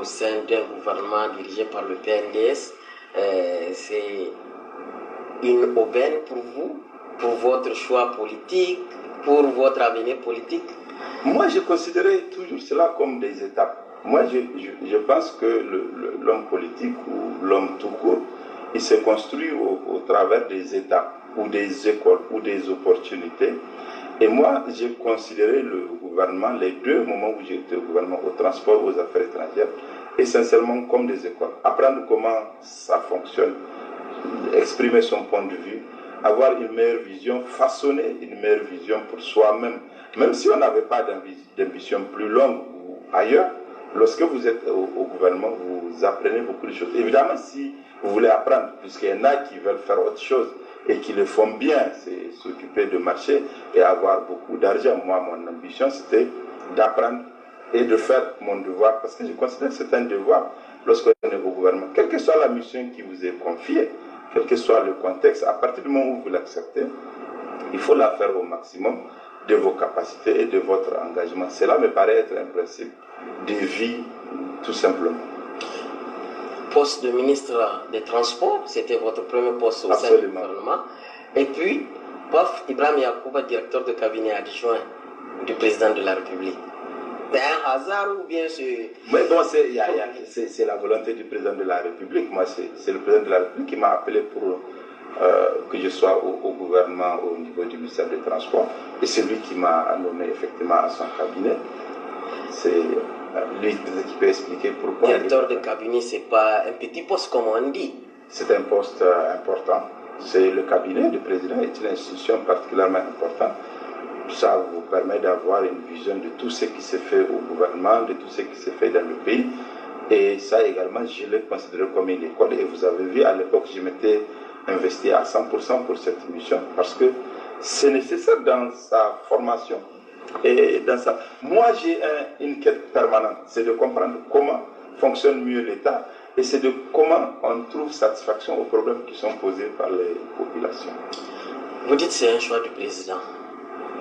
au sein d'un gouvernement dirigé par le PNDS, c'est une aubaine pour vous, pour votre choix politique, pour votre avenir politique? Moi, je considérais toujours cela comme des étapes. Moi, je pense que l'homme politique ou l'homme tout court, il se construit au travers des étapes ou des écoles ou des opportunités. Et moi, j'ai considéré le gouvernement, les 2 moments où j'étais au gouvernement, au transport, aux affaires étrangères, essentiellement comme des écoles. Apprendre comment ça fonctionne, exprimer son point de vue, avoir une meilleure vision, façonner une meilleure vision pour soi-même. Même si on n'avait pas d'ambition plus longue ou ailleurs, lorsque vous êtes au gouvernement, vous apprenez beaucoup de choses. Évidemment, si vous voulez apprendre, puisqu'il y en a qui veulent faire autre chose et qui le font bien, c'est s'occuper de marché et avoir beaucoup d'argent. Moi, mon ambition, c'était d'apprendre et de faire mon devoir, parce que je considère que c'est un devoir lorsqu'on est au gouvernement. Quelle que soit la mission qui vous est confiée, quel que soit le contexte, à partir du moment où vous l'acceptez, il faut la faire au maximum de vos capacités et de votre engagement. Cela me paraît être un principe de vie, tout simplement. Poste de ministre des Transports, c'était votre premier poste au sein du gouvernement. Et puis, Paf Ibrahim Yacouba, directeur de cabinet adjoint du président de la République. C'est un hasard ou bien c'est... Mais bon, c'est la volonté du président de la République. Moi, c'est le président de la République qui m'a appelé pour que je sois au gouvernement au niveau du ministère des Transports. Et c'est lui qui m'a nommé effectivement à son cabinet. C'est lui qui peut expliquer pourquoi. Directeur de cabinet, c'est pas un petit poste comme on dit. C'est un poste important. C'est le cabinet du président est une institution particulièrement importante. Ça vous permet d'avoir une vision de tout ce qui se fait au gouvernement, de tout ce qui se fait dans le pays. Et ça également, je l'ai considéré comme une école. Et vous avez vu, à l'époque, je m'étais investi à 100% pour cette mission parce que c'est nécessaire dans sa formation. Et dans ça, moi, j'ai une quête permanente. C'est de comprendre comment fonctionne mieux l'État et c'est de comment on trouve satisfaction aux problèmes qui sont posés par les populations. Vous dites que c'est un choix du président.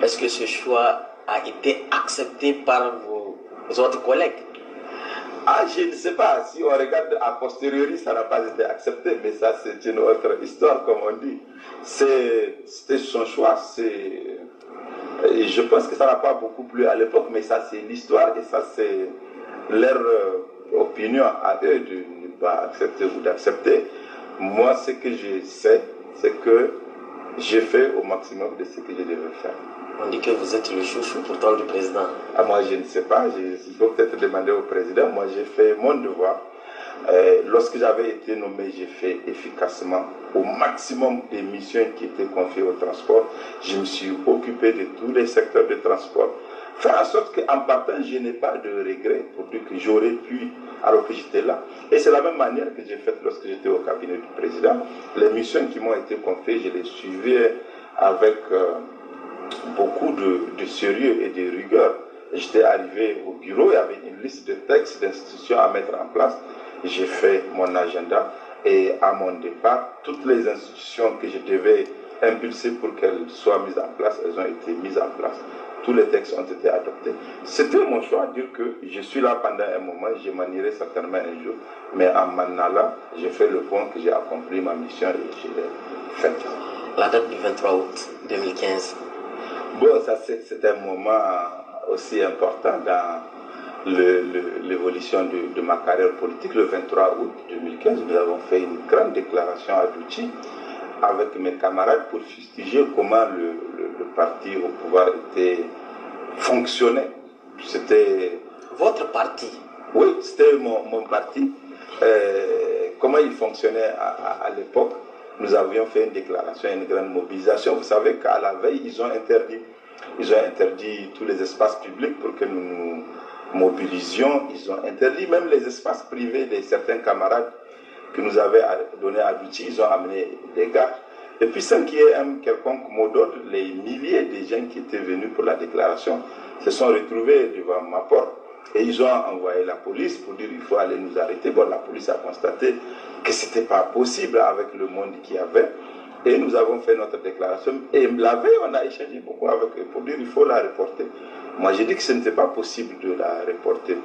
Est-ce que ce choix a été accepté par vos autres collègues? Ah, je ne sais pas. Si on regarde a posteriori, ça n'a pas été accepté. Mais ça, c'est une autre histoire, comme on dit. C'était son choix. Et je pense que ça n'a pas beaucoup plu à l'époque, mais ça, c'est l'histoire. Et ça, c'est leur opinion à eux de ne pas accepter ou d'accepter. Moi, ce que je sais, c'est que j'ai fait au maximum de ce que je devais faire. On dit que vous êtes le chouchou pourtant du président. Ah, moi, je ne sais pas. Il faut peut-être demander au président. Moi, j'ai fait mon devoir. Lorsque j'avais été nommé, j'ai fait efficacement au maximum des missions qui étaient confiées au transport. Je me suis occupé de tous les secteurs de transport. Faire en sorte qu'en partant, je n'ai pas de regrets pour dire que j'aurais pu alors que j'étais là. Et c'est la même manière que j'ai fait lorsque j'étais au cabinet du président. Les missions qui m'ont été confiées, je les suivais avec beaucoup de sérieux et de rigueur. J'étais arrivé au bureau, il y avait une liste de textes, d'institutions à mettre en place. J'ai fait mon agenda et à mon départ, toutes les institutions que je devais impulser pour qu'elles soient mises en place, elles ont été mises en place. Tous les textes ont été adoptés. C'était mon choix de dire que je suis là pendant un moment, je m'en irai certainement un jour, mais en m'en allant, j'ai fait le point que j'ai accompli ma mission et je l'ai faite. La date du 23 août 2015. Bon, ça c'est un moment aussi important dans l'évolution de ma carrière politique. Le 23 août 2015, nous avons fait une grande déclaration à Douchi avec mes camarades pour fustiger comment le parti au pouvoir fonctionnait. C'était... Votre parti? Oui, c'était mon parti. Comment il fonctionnait à l'époque. Nous avions fait une déclaration, une grande mobilisation. Vous savez qu'à la veille, ils ont interdit tous les espaces publics pour que nous nous mobilisions. Ils ont interdit même les espaces privés de certains camarades que nous avaient donnés à Douchi. Ils ont amené des gardes. Et puis sans qu'il y ait un quelconque mot d'ordre, les milliers de gens qui étaient venus pour la déclaration se sont retrouvés devant ma porte. Et ils ont envoyé la police pour dire qu'il faut aller nous arrêter. Bon, la police a constaté que ce n'était pas possible avec le monde qu'il y avait. Et nous avons fait notre déclaration. Et la veille, on a échangé beaucoup avec eux pour dire qu'il faut la reporter. Moi, j'ai dit que ce n'était pas possible de la reporter.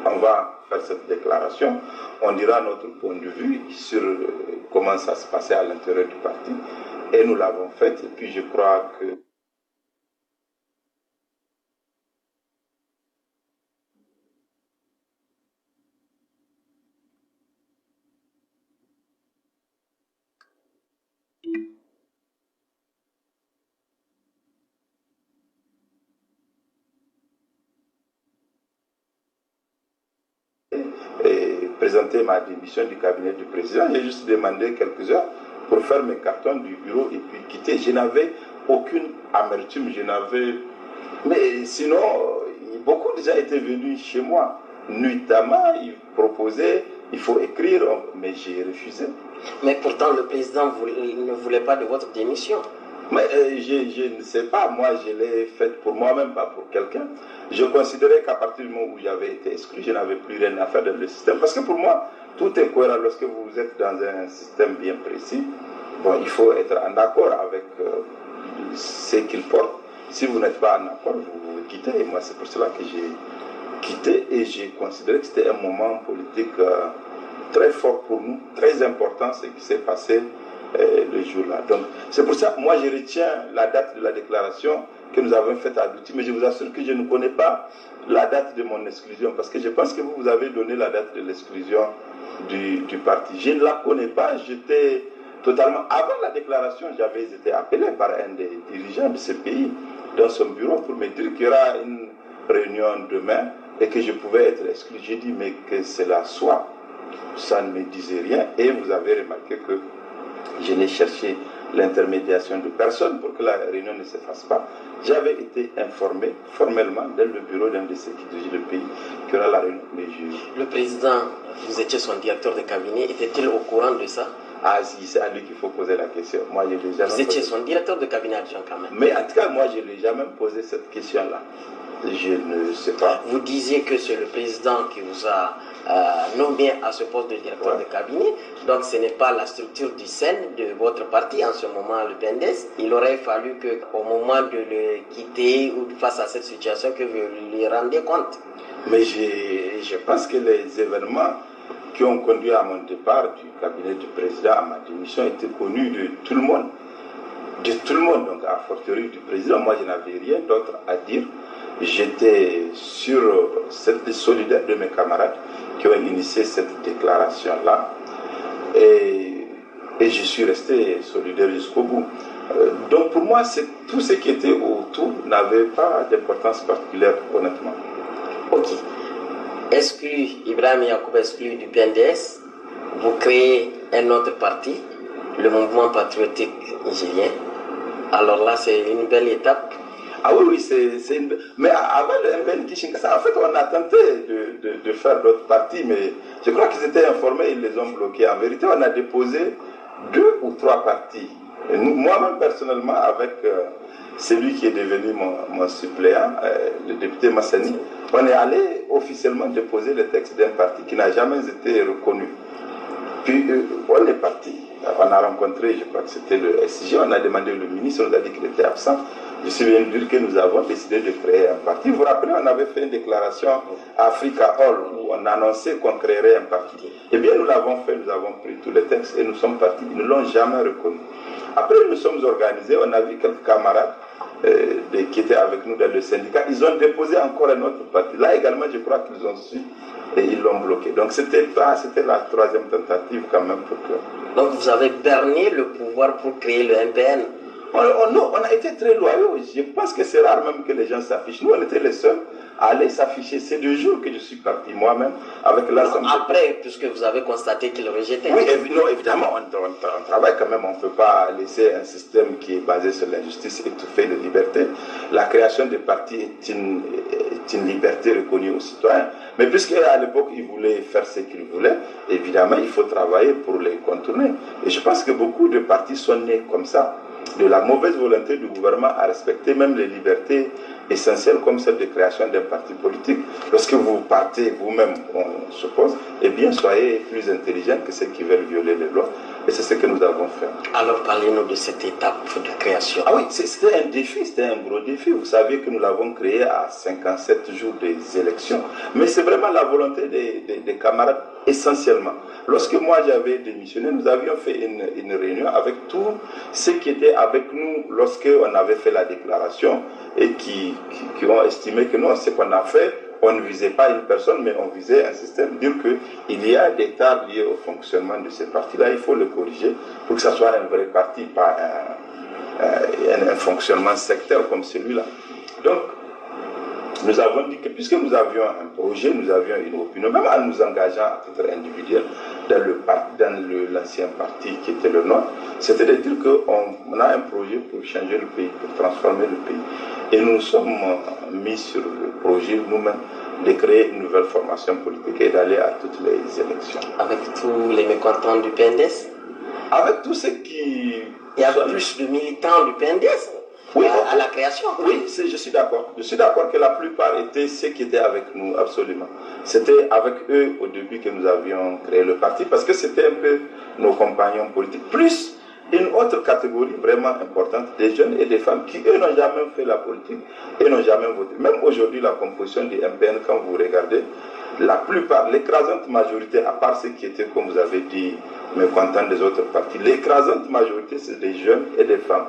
on va faire cette déclaration, on dira notre point de vue sur comment ça se passait à l'intérieur du parti, et nous l'avons fait, et puis je crois que présenter ma démission du cabinet du président. J'ai juste demandé quelques heures pour faire mes cartons du bureau et puis quitter. Je n'avais aucune amertume, mais sinon, beaucoup de gens étaient venus chez moi, nuitamment, ils proposaient, il faut écrire, mais j'ai refusé. Mais pourtant, le président ne voulait pas de votre démission. Mais je ne sais pas, moi je l'ai faite pour moi-même, pas pour quelqu'un. Je considérais qu'à partir du moment où j'avais été exclu, je n'avais plus rien à faire dans le système. Parce que pour moi, tout est cohérent lorsque vous êtes dans un système bien précis. Bon, il faut être en accord avec ce qu'il porte. Si vous n'êtes pas en accord, vous quittez. Et moi, c'est pour cela que j'ai quitté et j'ai considéré que c'était un moment politique très fort pour nous, très important ce qui s'est passé le jour-là. Donc, c'est pour ça que moi, je retiens la date de la déclaration que nous avons faite à Douti, mais je vous assure que je ne connais pas la date de mon exclusion, parce que je pense que vous avez donné la date de l'exclusion du parti. Je ne la connais pas, j'étais totalement... Avant la déclaration, j'avais été appelé par un des dirigeants de ce pays dans son bureau pour me dire qu'il y aura une réunion demain et que je pouvais être exclu. J'ai dit, mais que cela soit. Ça ne me disait rien et vous avez remarqué que je n'ai cherché l'intermédiation de personne pour que la réunion ne se fasse pas. J'avais été informé formellement dans le bureau d'un de ceux qui dirige le pays qu'il y aura la réunion. Mais Le président, vous étiez son directeur de cabinet, était-il au courant de ça? Ah si, c'est à lui qu'il faut poser la question. Moi, je l'ai jamais Vous étiez son directeur de cabinet adjoint quand même. Mais en tout cas, moi, je ne lui ai jamais posé cette question-là. Je ne sais pas. Vous disiez que c'est le président qui vous a nommé à ce poste de directeur de cabinet. Donc ce n'est pas la structure du SEN de votre parti en ce moment, le PNDES. Il aurait fallu qu'au moment de le quitter ou face à cette situation, que vous lui rendiez compte. Mais je pense que les événements qui ont conduit à mon départ du cabinet du président, à ma démission, étaient connus de tout le monde. De tout le monde, donc à fortiori du président. Moi, je n'avais rien d'autre à dire. J'étais solidaire de mes camarades qui ont initié cette déclaration-là et je suis resté solidaire jusqu'au bout. Donc pour moi, tout ce qui était autour n'avait pas d'importance particulière, honnêtement. Ok. Exclu, Ibrahim Yacoub exclu du PNDS, vous créez un autre parti, le Mouvement Patriotique Nigérien. Alors là, c'est une belle étape. Ah oui, c'est une... Mais avant le MPN Kishinkasa, en fait, on a tenté de faire d'autres partis, mais je crois qu'ils étaient informés, ils les ont bloqués. En vérité, on a déposé 2 ou 3 partis. Moi-même, personnellement, avec celui qui est devenu mon suppléant, le député Massani, on est allé officiellement déposer le texte d'un parti qui n'a jamais été reconnu. Puis, on est parti. On a rencontré, je crois que c'était le SG, on a demandé le ministre, on nous a dit qu'il était absent. Je suis venu dire que nous avons décidé de créer un parti. Vous vous rappelez, on avait fait une déclaration à Africa Hall où on annonçait qu'on créerait un parti. Eh bien, nous l'avons fait, nous avons pris tous les textes et nous sommes partis. Ils ne l'ont jamais reconnu. Après, nous nous sommes organisés, on a vu quelques camarades qui étaient avec nous dans le syndicat. Ils ont déposé encore un autre parti. Là également, je crois qu'ils ont su et ils l'ont bloqué. Donc, c'était la 3e tentative quand même pour que... Donc, vous avez berné le pouvoir pour créer le MPN. On a été très loyaux. Je pense que c'est rare même que les gens s'affichent. Nous, on était les seuls à aller s'afficher. C'est 2 jours que je suis parti moi-même avec l'Assemblée. Après, puisque vous avez constaté qu'ils rejetaient. Oui, évidemment, on travaille quand même. On ne peut pas laisser un système qui est basé sur l'injustice étouffer les libertés. La création des partis est une liberté reconnue aux citoyens. Mais puisqu'à l'époque, ils voulaient faire ce qu'ils voulaient, évidemment, il faut travailler pour les contourner. Et je pense que beaucoup de partis sont nés comme ça, de la mauvaise volonté du gouvernement à respecter même les libertés essentielles comme celle de création d'un parti politique. Lorsque vous partez vous-même, on suppose, eh bien, soyez plus intelligent que ceux qui veulent violer les lois. Et c'est ce que nous avons fait. Alors, parlez-nous de cette étape de création. Ah oui, c'était un défi, c'était un gros défi. Vous savez que nous l'avons créé à 57 jours des élections. Mais c'est vraiment la volonté des camarades, essentiellement. Lorsque moi j'avais démissionné, nous avions fait une réunion avec tous ceux qui étaient avec nous lorsqu'on avait fait la déclaration et qui ont estimé que non, ce qu'on a fait, on ne visait pas une personne, mais on visait un système. Dire qu'il y a des tares liées au fonctionnement de ces partis-là, il faut le corriger pour que ça soit un vrai parti, pas un fonctionnement sectaire comme celui-là. Donc, nous avons dit que puisque nous avions un projet, nous avions une opinion, même en nous engageant à titre individuel dans l'ancien parti qui était le nôtre, c'était de dire qu'on a un projet pour changer le pays, pour transformer le pays. Et nous nous sommes mis sur le projet nous-mêmes de créer une nouvelle formation politique et d'aller à toutes les élections. Avec tous les mécontents du PNDS? Avec tous ceux qui... Il y avait plus de militants du PNDS oui, à la création. Oui, je suis d'accord. Je suis d'accord que la plupart étaient ceux qui étaient avec nous, absolument. C'était avec eux au début que nous avions créé le parti, parce que c'était un peu nos compagnons politiques. Plus une autre catégorie vraiment importante, des jeunes et des femmes qui, eux, n'ont jamais fait la politique et n'ont jamais voté. Même aujourd'hui, la composition du MPN, quand vous regardez, la plupart, l'écrasante majorité, à part ceux qui étaient, comme vous avez dit, mécontents des autres partis, l'écrasante majorité, c'est des jeunes et des femmes.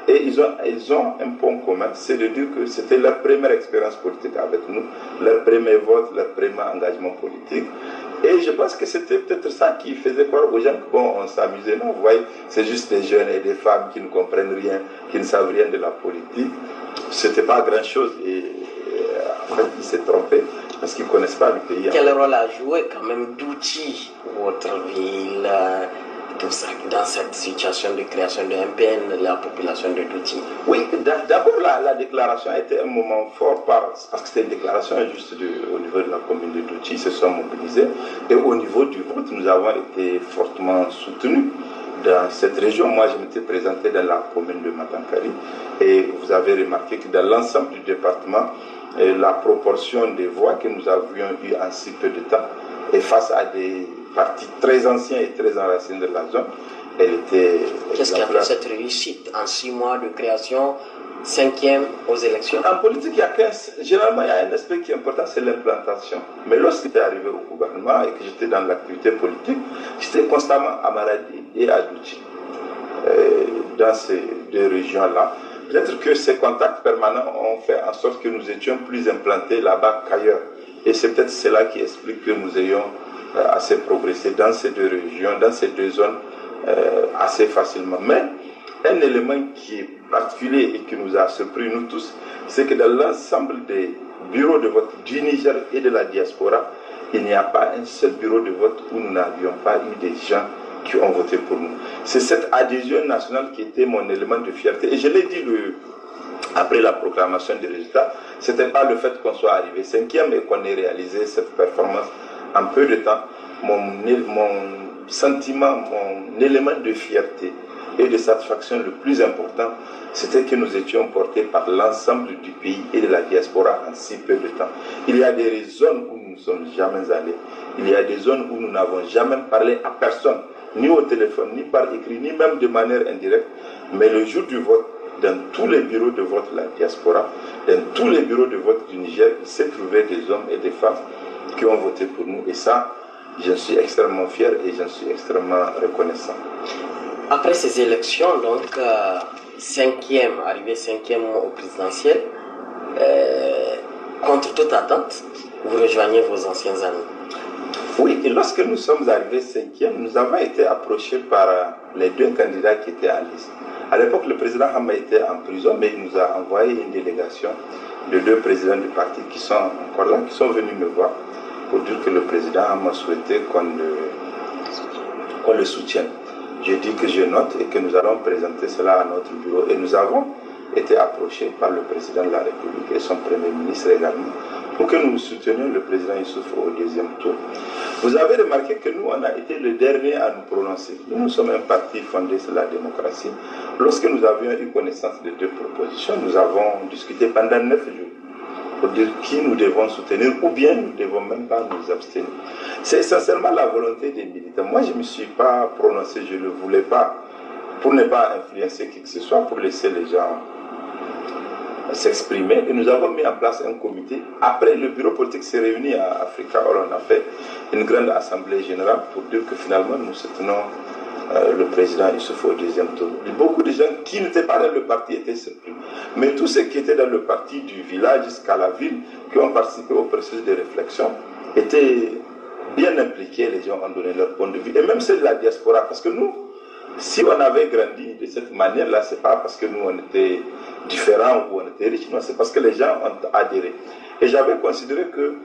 Et ils ont un point commun, c'est de dire que c'était leur première expérience politique avec nous, leur premier vote, leur premier engagement politique. Et je pense que c'était peut-être ça qui faisait croire aux gens que bon, on s'amusait. Non, vous voyez, c'est juste des jeunes et des femmes qui ne comprennent rien, qui ne savent rien de la politique. C'était pas grand-chose. Et en fait, ils s'est trompé parce qu'ils ne connaissent pas le pays. Quel rôle a joué quand même d'outils votre ville dans cette situation de création de MPN, la population de Douti? Oui, d'abord la déclaration a été un moment fort parce que c'était une déclaration juste au niveau de la commune de Douti, ils se sont mobilisés. Et au niveau du vote, nous avons été fortement soutenus. Dans cette région, moi je m'étais présenté dans la commune de Matankari et vous avez remarqué que dans l'ensemble du département, la proportion des voix que nous avions eues en si peu de temps et face à des partis très anciens et très enracinés de la zone, elle était... Qu'est-ce qui a fait cette réussite en 6 mois de création, 5e aux élections? En politique, généralement, il y a un aspect qui est important, c'est l'implantation. Mais lorsque j'étais arrivé au gouvernement et que j'étais dans l'activité politique, j'étais constamment à Maradi et à Douti, dans ces deux régions-là. Peut-être que ces contacts permanents ont fait en sorte que nous étions plus implantés là-bas qu'ailleurs. Et c'est peut-être cela qui explique que nous ayons assez progressé dans ces deux régions, dans ces deux zones, assez facilement. Mais un élément qui est particulier et qui nous a surpris, nous tous, c'est que dans l'ensemble des bureaux de vote du Niger et de la diaspora, il n'y a pas un seul bureau de vote où nous n'avions pas eu des gens qui ont voté pour nous. C'est cette adhésion nationale qui était mon élément de fierté. Et je l'ai dit après la proclamation des résultats, ce n'était pas le fait qu'on soit arrivé 5e et qu'on ait réalisé cette performance en peu de temps. Mon sentiment, mon élément de fierté et de satisfaction le plus important, c'était que nous étions portés par l'ensemble du pays et de la diaspora en si peu de temps. Il y a des zones où nous ne sommes jamais allés. Il y a des zones où nous n'avons jamais parlé à personne, ni au téléphone, ni par écrit, ni même de manière indirecte. Mais le jour du vote, dans tous les bureaux de vote de la diaspora, dans tous les bureaux de vote du Niger, il s'est trouvé des hommes et des femmes qui ont voté pour nous. Et ça, j'en suis extrêmement fier et j'en suis extrêmement reconnaissant. Après ces élections, donc, arrivé 5e au présidentiel, contre toute attente, vous rejoignez vos anciens amis. Oui, et lorsque nous sommes arrivés 5e, nous avons été approchés par les deux candidats qui étaient en liste. À l'époque, le président Hama était en prison, mais il nous a envoyé une délégation de 2 présidents du parti qui sont encore là, qui sont venus me voir pour dire que le président Hama souhaitait qu'on le soutienne. J'ai dit que je note et que nous allons présenter cela à notre bureau. Et nous avons été approchés par le président de la République et son premier ministre également pour que nous soutenions le président Youssouf au 2e tour. Vous avez remarqué que nous, on a été le dernier à nous prononcer. Nous sommes un parti fondé sur la démocratie. Lorsque nous avions eu connaissance de 2 propositions, nous avons discuté pendant 9 jours. pour dire qui nous devons soutenir ou bien nous ne devons même pas nous abstenir. C'est essentiellement la volonté des militants. Moi, je ne me suis pas prononcé, je ne le voulais pas, pour ne pas influencer qui que ce soit, pour laisser les gens s'exprimer. Et nous avons mis en place un comité. Après, le bureau politique s'est réuni à Africa, alors on a fait une grande assemblée générale pour dire que finalement nous soutenons le président Issoufou au deuxième tour. Beaucoup de gens qui n'étaient pas dans le parti étaient surpris. Mais tous ceux qui étaient dans le parti du village jusqu'à la ville, qui ont participé au processus de réflexion, étaient bien impliqués, les gens ont donné leur point de vue. Et même ceux de la diaspora, parce que nous, si on avait grandi de cette manière-là, c'est pas parce que nous on était différents ou on était riches, non, c'est parce que les gens ont adhéré. Et j'avais considéré que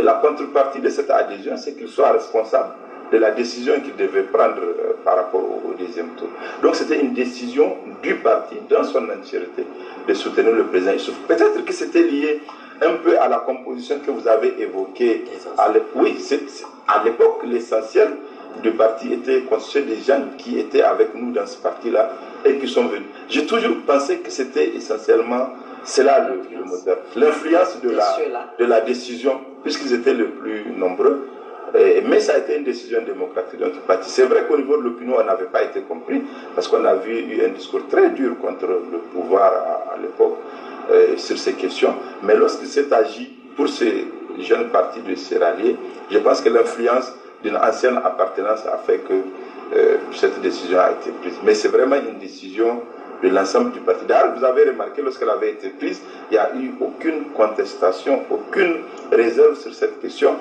la contrepartie de cette adhésion, c'est qu'ils soient responsables de la décision qu'ils devaient prendre par rapport au deuxième tour. Donc c'était une décision du parti, dans son entièreté, de soutenir le président Issoufou. Peut-être que c'était lié un peu à la composition que vous avez évoquée. Oui, à l'époque, l'essentiel du parti était constitué des gens qui étaient avec nous dans ce parti-là et qui sont venus. J'ai toujours pensé que c'était essentiellement cela le moteur. L'influence de la décision, puisqu'ils étaient les plus nombreux, mais ça a été une décision démocratique de notre parti. C'est vrai qu'au niveau de l'opinion, on n'avait pas été compris, parce qu'on avait eu un discours très dur contre le pouvoir à l'époque sur ces questions. Mais lorsqu'il s'est agi pour ces jeunes partis de se rallier, je pense que l'influence d'une ancienne appartenance a fait que cette décision a été prise. Mais c'est vraiment une décision de l'ensemble du parti. D'ailleurs, vous avez remarqué, lorsqu'elle avait été prise, il n'y a eu aucune contestation, aucune réserve sur cette question.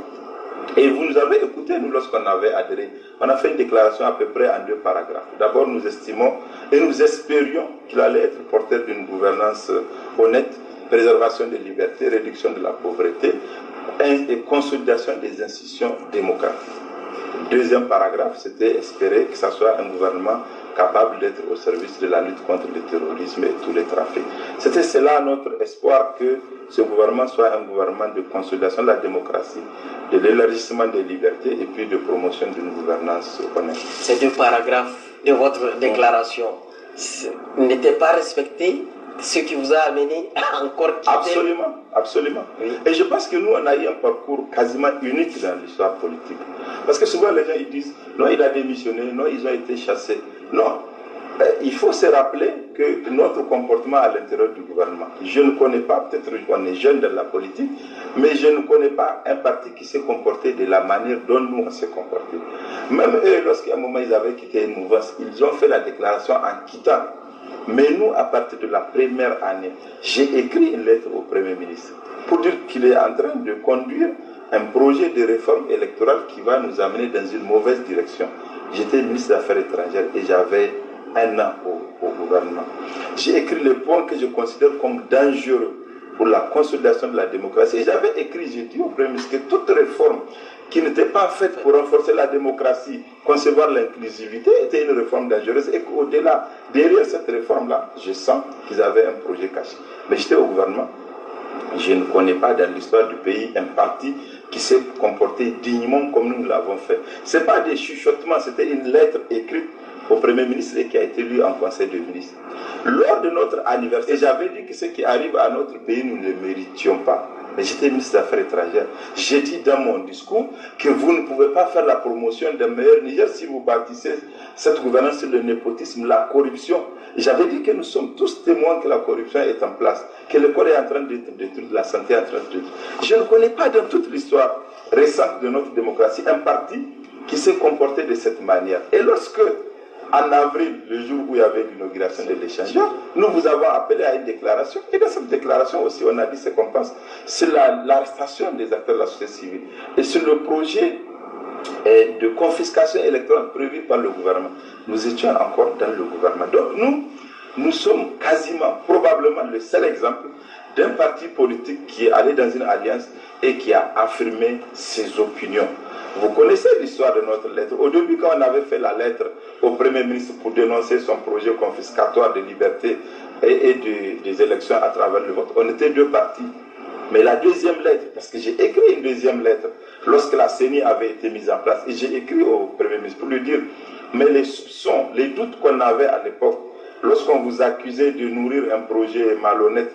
Et vous nous avez écouté, nous, lorsqu'on avait adhéré. On a fait une déclaration à peu près en 2 paragraphes. D'abord, nous estimons et nous espérions qu'il allait être porteur d'une gouvernance honnête, préservation des libertés, réduction de la pauvreté et consolidation des institutions démocratiques. Deuxième paragraphe, c'était espérer que ce soit un gouvernement capable d'être au service de la lutte contre le terrorisme et tous les trafics. C'était cela notre espoir, que ce gouvernement soit un gouvernement de consolidation de la démocratie, de l'élargissement des libertés et puis de promotion d'une gouvernance honnête. Ces 2 paragraphes de votre déclaration n'étaient pas respectés, ce qui vous a amené à encore quitter. Absolument, absolument. Oui. Et je pense que nous, on a eu un parcours quasiment unique dans l'histoire politique. Parce que souvent, les gens ils disent, non, il a démissionné, non, ils ont été chassés. Non, il faut se rappeler que notre comportement à l'intérieur du gouvernement, je ne connais pas, peut-être qu'on est jeune dans la politique, mais je ne connais pas un parti qui s'est comporté de la manière dont nous on s'est comporté. Même eux, lorsqu'à un moment ils avaient quitté une mouvance, ils ont fait la déclaration en quittant. Mais nous, à partir de la première année, j'ai écrit une lettre au Premier ministre pour dire qu'il est en train de conduire un projet de réforme électorale qui va nous amener dans une mauvaise direction. J'étais ministre des Affaires étrangères et j'avais 1 an au gouvernement. J'ai écrit les points que je considère comme dangereux pour la consolidation de la démocratie. Et j'avais écrit, j'ai dit au Premier ministre que toute réforme qui n'était pas faite pour renforcer la démocratie, concevoir l'inclusivité, était une réforme dangereuse et qu'au-delà, derrière cette réforme-là, je sens qu'ils avaient un projet caché. Mais j'étais au gouvernement, je ne connais pas dans l'histoire du pays un parti qui s'est comporté dignement comme nous l'avons fait. Ce n'est pas des chuchotements, c'était une lettre écrite au Premier ministre et qui a été lu en Conseil de ministres. Lors de notre anniversaire, j'avais dit que ce qui arrive à notre pays, nous ne le méritions pas. Mais j'étais ministre des Affaires étrangères. J'ai dit dans mon discours que vous ne pouvez pas faire la promotion d'un meilleur Niger si vous bâtissez cette gouvernance sur le népotisme, la corruption. J'avais dit que nous sommes tous témoins que la corruption est en place, que l'école est en train d'être détruite, la santé est en train d'être détruite. Je ne connais pas dans toute l'histoire récente de notre démocratie un parti qui s'est comporté de cette manière. Et lorsque, en avril, le jour où il y avait l'inauguration de l'échangeur, nous vous avons appelé à une déclaration. Et dans cette déclaration aussi, on a dit ce qu'on pense. C'est l'arrestation des acteurs de la société civile. Et sur le projet de confiscation électorale prévu par le gouvernement. Nous étions encore dans le gouvernement. Donc nous sommes quasiment, probablement le seul exemple d'un parti politique qui est allé dans une alliance et qui a affirmé ses opinions. Vous connaissez l'histoire de notre lettre. Au début, quand on avait fait la lettre au Premier ministre pour dénoncer son projet confiscatoire de liberté et des élections à travers le vote, on était 2 partis. Mais la deuxième lettre, parce que j'ai écrit une deuxième lettre, lorsque la CENI avait été mise en place, et j'ai écrit au Premier ministre pour lui dire, mais les soupçons, les doutes qu'on avait à l'époque lorsqu'on vous accusait de nourrir un projet malhonnête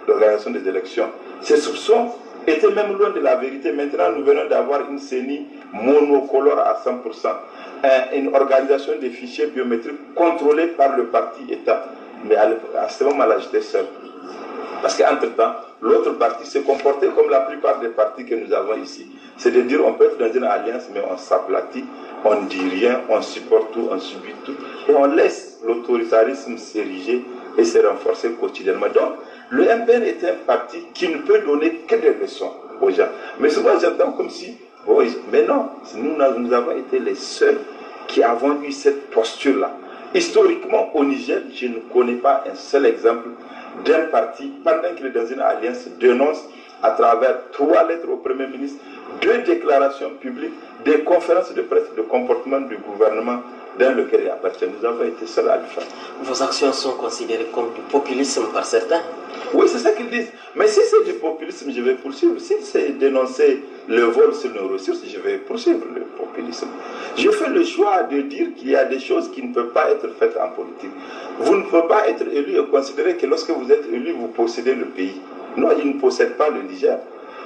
d'organisation des élections, ces soupçons étaient même loin de la vérité. Maintenant, nous venons d'avoir une CENI monocolore à 100%, une organisation des fichiers biométriques contrôlée par le parti État. Mais à ce moment-là, j'étais seul. Parce qu'entre-temps, l'autre parti s'est comporté comme la plupart des partis que nous avons ici. C'est de dire on peut être dans une alliance, mais on s'aplatit, on ne dit rien, on supporte tout, on subit tout, et on laisse l'autoritarisme s'ériger et se renforcer quotidiennement. Donc, le MPN est un parti qui ne peut donner que des leçons aux gens. Mais souvent, j'entends comme si, oh, mais non, nous avons été les seuls qui avons eu cette posture-là. Historiquement, au Niger, je ne connais pas un seul exemple d'un parti, pendant qu'il est dans une alliance, dénonce à travers 3 lettres au Premier ministre, 2 déclarations publiques, des conférences de presse, de comportement du gouvernement dans lequel il appartient. Nous avons été seuls à le faire. Vos actions sont considérées comme du populisme par certains. Oui, c'est ça qu'ils disent. Mais si c'est du populisme, je vais poursuivre. Si c'est dénoncer le vol sur nos ressources, je vais poursuivre le populisme. Je fais le choix de dire qu'il y a des choses qui ne peuvent pas être faites en politique. Vous ne pouvez pas être élu et considérer que lorsque vous êtes élu, vous possédez le pays. Non, ils ne possèdent pas le Niger.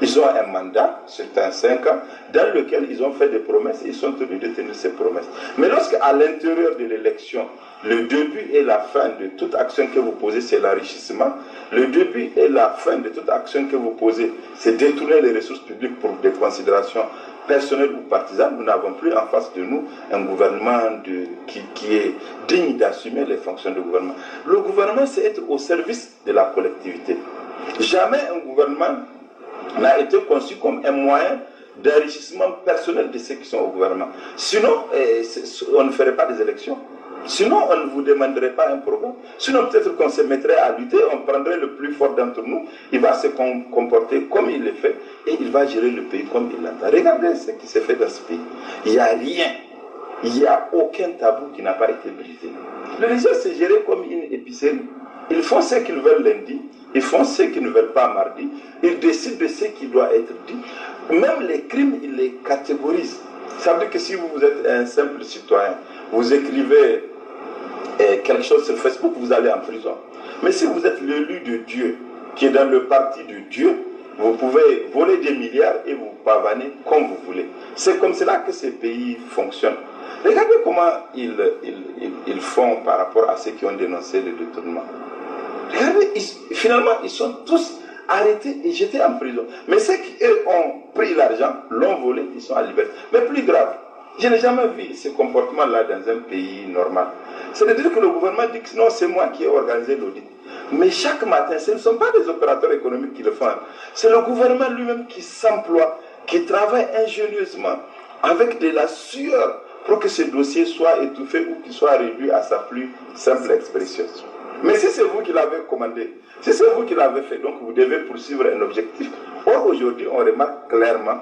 Ils ont un mandat, certains 5 ans, dans lequel ils ont fait des promesses et ils sont tenus de tenir ces promesses. Mais lorsque à l'intérieur de l'élection, le début et la fin de toute action que vous posez, c'est l'enrichissement. Le début et la fin de toute action que vous posez, c'est détourner les ressources publiques pour des considérations personnelles ou partisanes. Nous n'avons plus en face de nous un gouvernement qui est digne d'assumer les fonctions du gouvernement. Le gouvernement, c'est être au service de la collectivité. Jamais un gouvernement n'a été conçu comme un moyen d'enrichissement personnel de ceux qui sont au gouvernement. Sinon, on ne ferait pas des élections. Sinon, on ne vous demanderait pas un programme. Sinon, peut-être qu'on se mettrait à lutter, on prendrait le plus fort d'entre nous, il va se comporter comme il le fait et il va gérer le pays comme il l'entend. Regardez ce qui s'est fait dans ce pays. Il n'y a rien, il n'y a aucun tabou qui n'a pas été brisé. Le Niger, c'est géré comme une épicerie. Ils font ce qu'ils veulent lundi, ils font ce qu'ils ne veulent pas mardi, ils décident de ce qui doit être dit. Même les crimes, ils les catégorisent. Ça veut dire que si vous êtes un simple citoyen, vous écrivez quelque chose sur Facebook, vous allez en prison. Mais si vous êtes l'élu de Dieu, qui est dans le parti de Dieu, vous pouvez voler des milliards et vous pavaner comme vous voulez. C'est comme cela que ces pays fonctionnent. Regardez comment ils font par rapport à ceux qui ont dénoncé le détournement. Regardez, finalement, ils sont tous arrêtés et jetés en prison. Mais ceux qui ont pris l'argent, l'ont volé, ils sont à liberté. Mais plus grave, je n'ai jamais vu ce comportement-là dans un pays normal. C'est-à-dire que le gouvernement dit que non, c'est moi qui ai organisé l'audit. Mais chaque matin, ce ne sont pas les opérateurs économiques qui le font. C'est le gouvernement lui-même qui s'emploie, qui travaille ingénieusement, avec de la sueur, pour que ce dossier soit étouffé ou qu'il soit réduit à sa plus simple expression. Mais si c'est vous qui l'avez commandé, si c'est vous qui l'avez fait, donc vous devez poursuivre un objectif. Or, aujourd'hui, on remarque clairement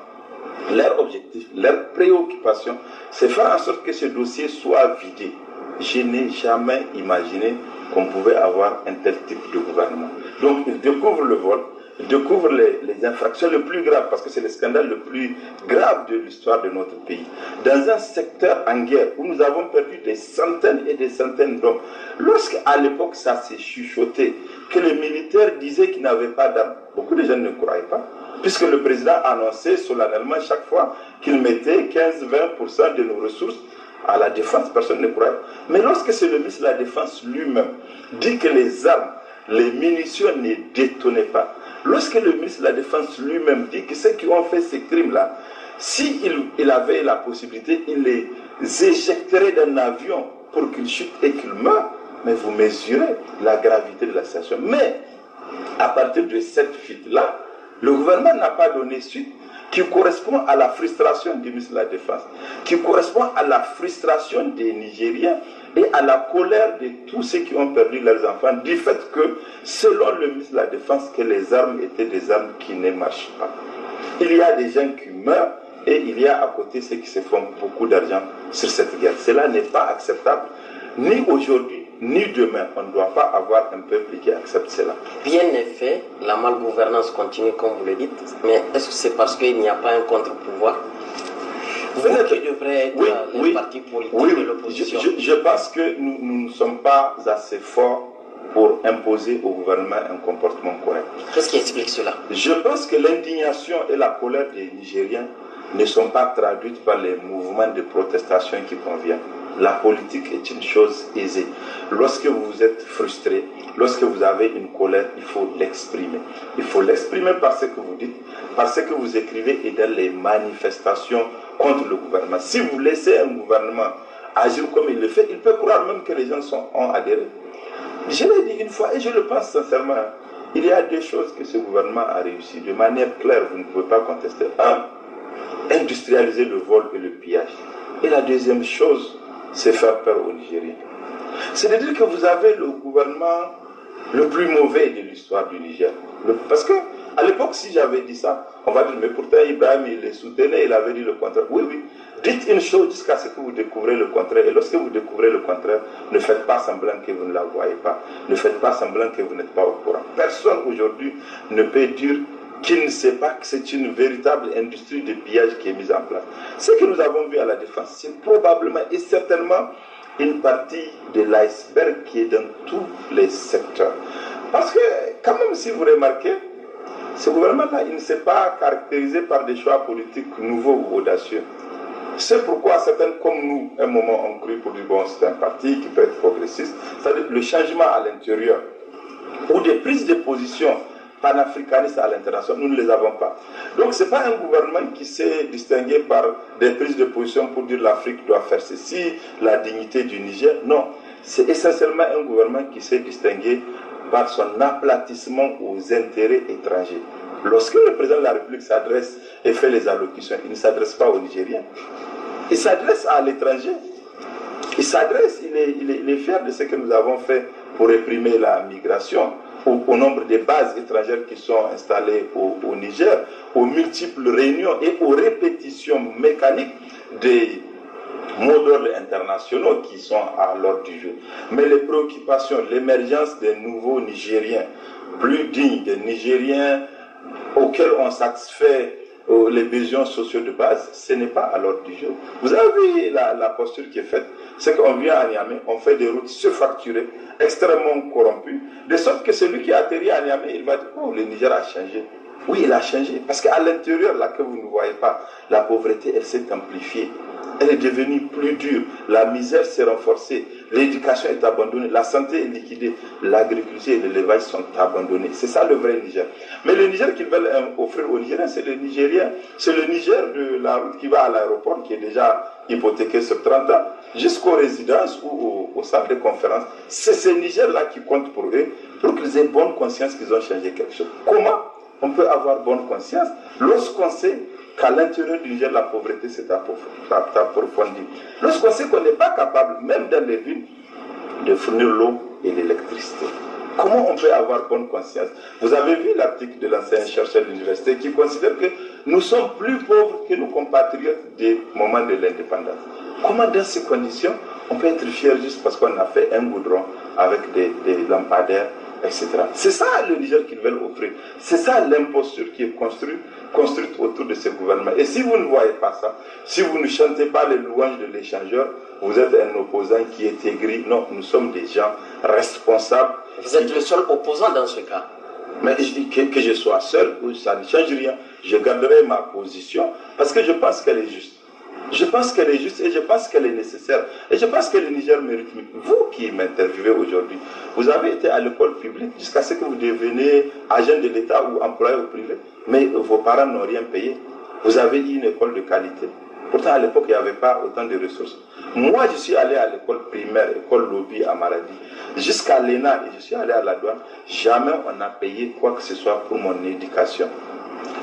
leur objectif, leur préoccupation, c'est faire en sorte que ce dossier soit vidé. Je n'ai jamais imaginé qu'on pouvait avoir un tel type de gouvernement. Donc, ils découvrent le vol, ils découvrent les infractions les plus graves, parce que c'est le scandale le plus grave de l'histoire de notre pays. Dans un secteur en guerre, où nous avons perdu des centaines et des centaines d'hommes, lorsqu'à l'époque ça s'est chuchoté, que les militaires disaient qu'ils n'avaient pas d'armes, beaucoup de gens ne croyaient pas, puisque le président annonçait solennellement chaque fois qu'il mettait 15-20% de nos ressources à la défense, personne ne croyait. Mais lorsque c'est le ministre de la Défense lui-même dit que les armes, les munitions ne détonnaient pas, lorsque le ministre de la Défense lui-même dit que ceux qui ont fait ces crimes-là, s'il avait la possibilité, il les éjecterait d'un avion pour qu'ils chutent et qu'ils meurent, mais vous mesurez la gravité de la situation. Mais, à partir de cette fuite-là, le gouvernement n'a pas donné suite, qui correspond à la frustration du ministre de la Défense, qui correspond à la frustration des Nigériens et à la colère de tous ceux qui ont perdu leurs enfants, du fait que, selon le ministre de la Défense, que les armes étaient des armes qui ne marchent pas. Il y a des gens qui meurent et il y a à côté ceux qui se font beaucoup d'argent sur cette guerre. Cela n'est pas acceptable, ni aujourd'hui, ni demain. On ne doit pas avoir un peuple qui accepte cela. Rien n'est fait, la malgouvernance continue comme vous le dites, mais est-ce que c'est parce qu'il n'y a pas un contre-pouvoir? Vous qui devrez être les partis politiques de l'opposition. Je pense que nous ne sommes pas assez forts pour imposer au gouvernement un comportement correct. Qu'est-ce qui explique cela? Je pense que l'indignation et la colère des Nigériens ne sont pas traduites par les mouvements de protestation qui conviennent. La politique est une chose aisée. Lorsque vous êtes frustré, lorsque vous avez une colère, il faut l'exprimer. Il faut l'exprimer par ce que vous dites, par ce que vous écrivez et dans les manifestations contre le gouvernement. Si vous laissez un gouvernement agir comme il le fait, il peut croire même que les gens ont adhéré. Je l'ai dit une fois et je le pense sincèrement. Il y a deux choses que ce gouvernement a réussi de manière claire, vous ne pouvez pas contester. Un, industrialiser le vol et le pillage. Et la deuxième chose, c'est faire peur aux Nigériens. C'est-à-dire que vous avez le gouvernement le plus mauvais de l'histoire du Niger. Parce que à l'époque, si j'avais dit ça, on va dire, mais pourtant Ibrahim, il les soutenait, il avait dit le contraire. Oui, oui. Dites une chose jusqu'à ce que vous découvrez le contraire. Et lorsque vous découvrez le contraire, ne faites pas semblant que vous ne la voyez pas. Ne faites pas semblant que vous n'êtes pas au courant. Personne aujourd'hui ne peut dire qu'il ne sait pas que c'est une véritable industrie de pillage qui est mise en place. Ce que nous avons vu à la défense, c'est probablement et certainement une partie de l'iceberg qui est dans tous les secteurs. Parce que, quand même, si vous remarquez, ce gouvernement-là, il ne s'est pas caractérisé par des choix politiques nouveaux ou audacieux. C'est pourquoi certains comme nous, à un moment, ont cru pour dire, bon, c'est un parti qui peut être progressiste. C'est-à-dire le changement à l'intérieur ou des prises de position panafricanistes à l'international, nous ne les avons pas. Donc ce n'est pas un gouvernement qui s'est distingué par des prises de position pour dire l'Afrique doit faire ceci, la dignité du Niger. Non, c'est essentiellement un gouvernement qui s'est distingué par son aplatissement aux intérêts étrangers. Lorsque le président de la République s'adresse et fait les allocutions, il ne s'adresse pas aux Nigériens. Il s'adresse à l'étranger. Il s'adresse, il est fier de ce que nous avons fait pour réprimer la migration, au nombre de bases étrangères qui sont installées au Niger, aux multiples réunions et aux répétitions mécaniques des mots d'ordre internationaux qui sont à l'ordre du jour. Mais les préoccupations, l'émergence des nouveaux Nigériens, plus dignes, des Nigériens auxquels on satisfait les besoins sociaux de base, ce n'est pas à l'ordre du jour. Vous avez vu la posture qui est faite, c'est qu'on vient à Niamey, on fait des routes surfacturées, extrêmement corrompues, de sorte que celui qui atterrit à Niamey, il va dire, oh, le Niger a changé. Oui, il a changé, parce qu'à l'intérieur, là que vous ne voyez pas, la pauvreté, elle s'est amplifiée. Elle est devenue plus dure, la misère s'est renforcée, l'éducation est abandonnée, la santé est liquidée, l'agriculture et l'élevage sont abandonnés. C'est ça le vrai Niger. Mais le Niger qu'ils veulent offrir aux Nigériens, c'est le Nigérien, c'est le Niger de la route qui va à l'aéroport, qui est déjà hypothéqué sur 30 ans, jusqu'aux résidences ou aux salles de conférence. C'est ce Niger-là qui compte pour eux, pour qu'ils aient bonne conscience qu'ils ont changé quelque chose. Comment on peut avoir bonne conscience lorsqu'on sait qu'à l'intérieur du Niger, la pauvreté s'est approfondie. Lorsqu'on sait qu'on n'est pas capable, même dans les villes, de fournir l'eau et l'électricité. Comment on peut avoir bonne conscience? Vous avez vu l'article de l'ancien chercheur de l'université qui considère que nous sommes plus pauvres que nos compatriotes des moments de l'indépendance. Comment dans ces conditions, on peut être fier juste parce qu'on a fait un goudron avec des lampadaires, etc. C'est ça le Niger qu'ils veulent offrir. C'est ça l'imposture qui est construite autour de ce gouvernement. Et si vous ne voyez pas ça, si vous ne chantez pas les louanges de l'échangeur, vous êtes un opposant qui est aigri. Non, nous sommes des gens responsables. Vous êtes le seul opposant dans ce cas. Mais je dis que je sois seul, ça ne change rien. Je garderai ma position parce que je pense qu'elle est juste. Je pense qu'elle est juste et je pense qu'elle est nécessaire. Et je pense que le Niger mérite. Vous qui m'interviewez aujourd'hui, vous avez été à l'école publique jusqu'à ce que vous deveniez agent de l'État ou employé au privé. Mais vos parents n'ont rien payé. Vous avez eu une école de qualité. Pourtant, à l'époque, il n'y avait pas autant de ressources. Moi, je suis allé à l'école primaire, école Lobby à Maradi, jusqu'à l'ENA, et je suis allé à la douane. Jamais on n'a payé quoi que ce soit pour mon éducation.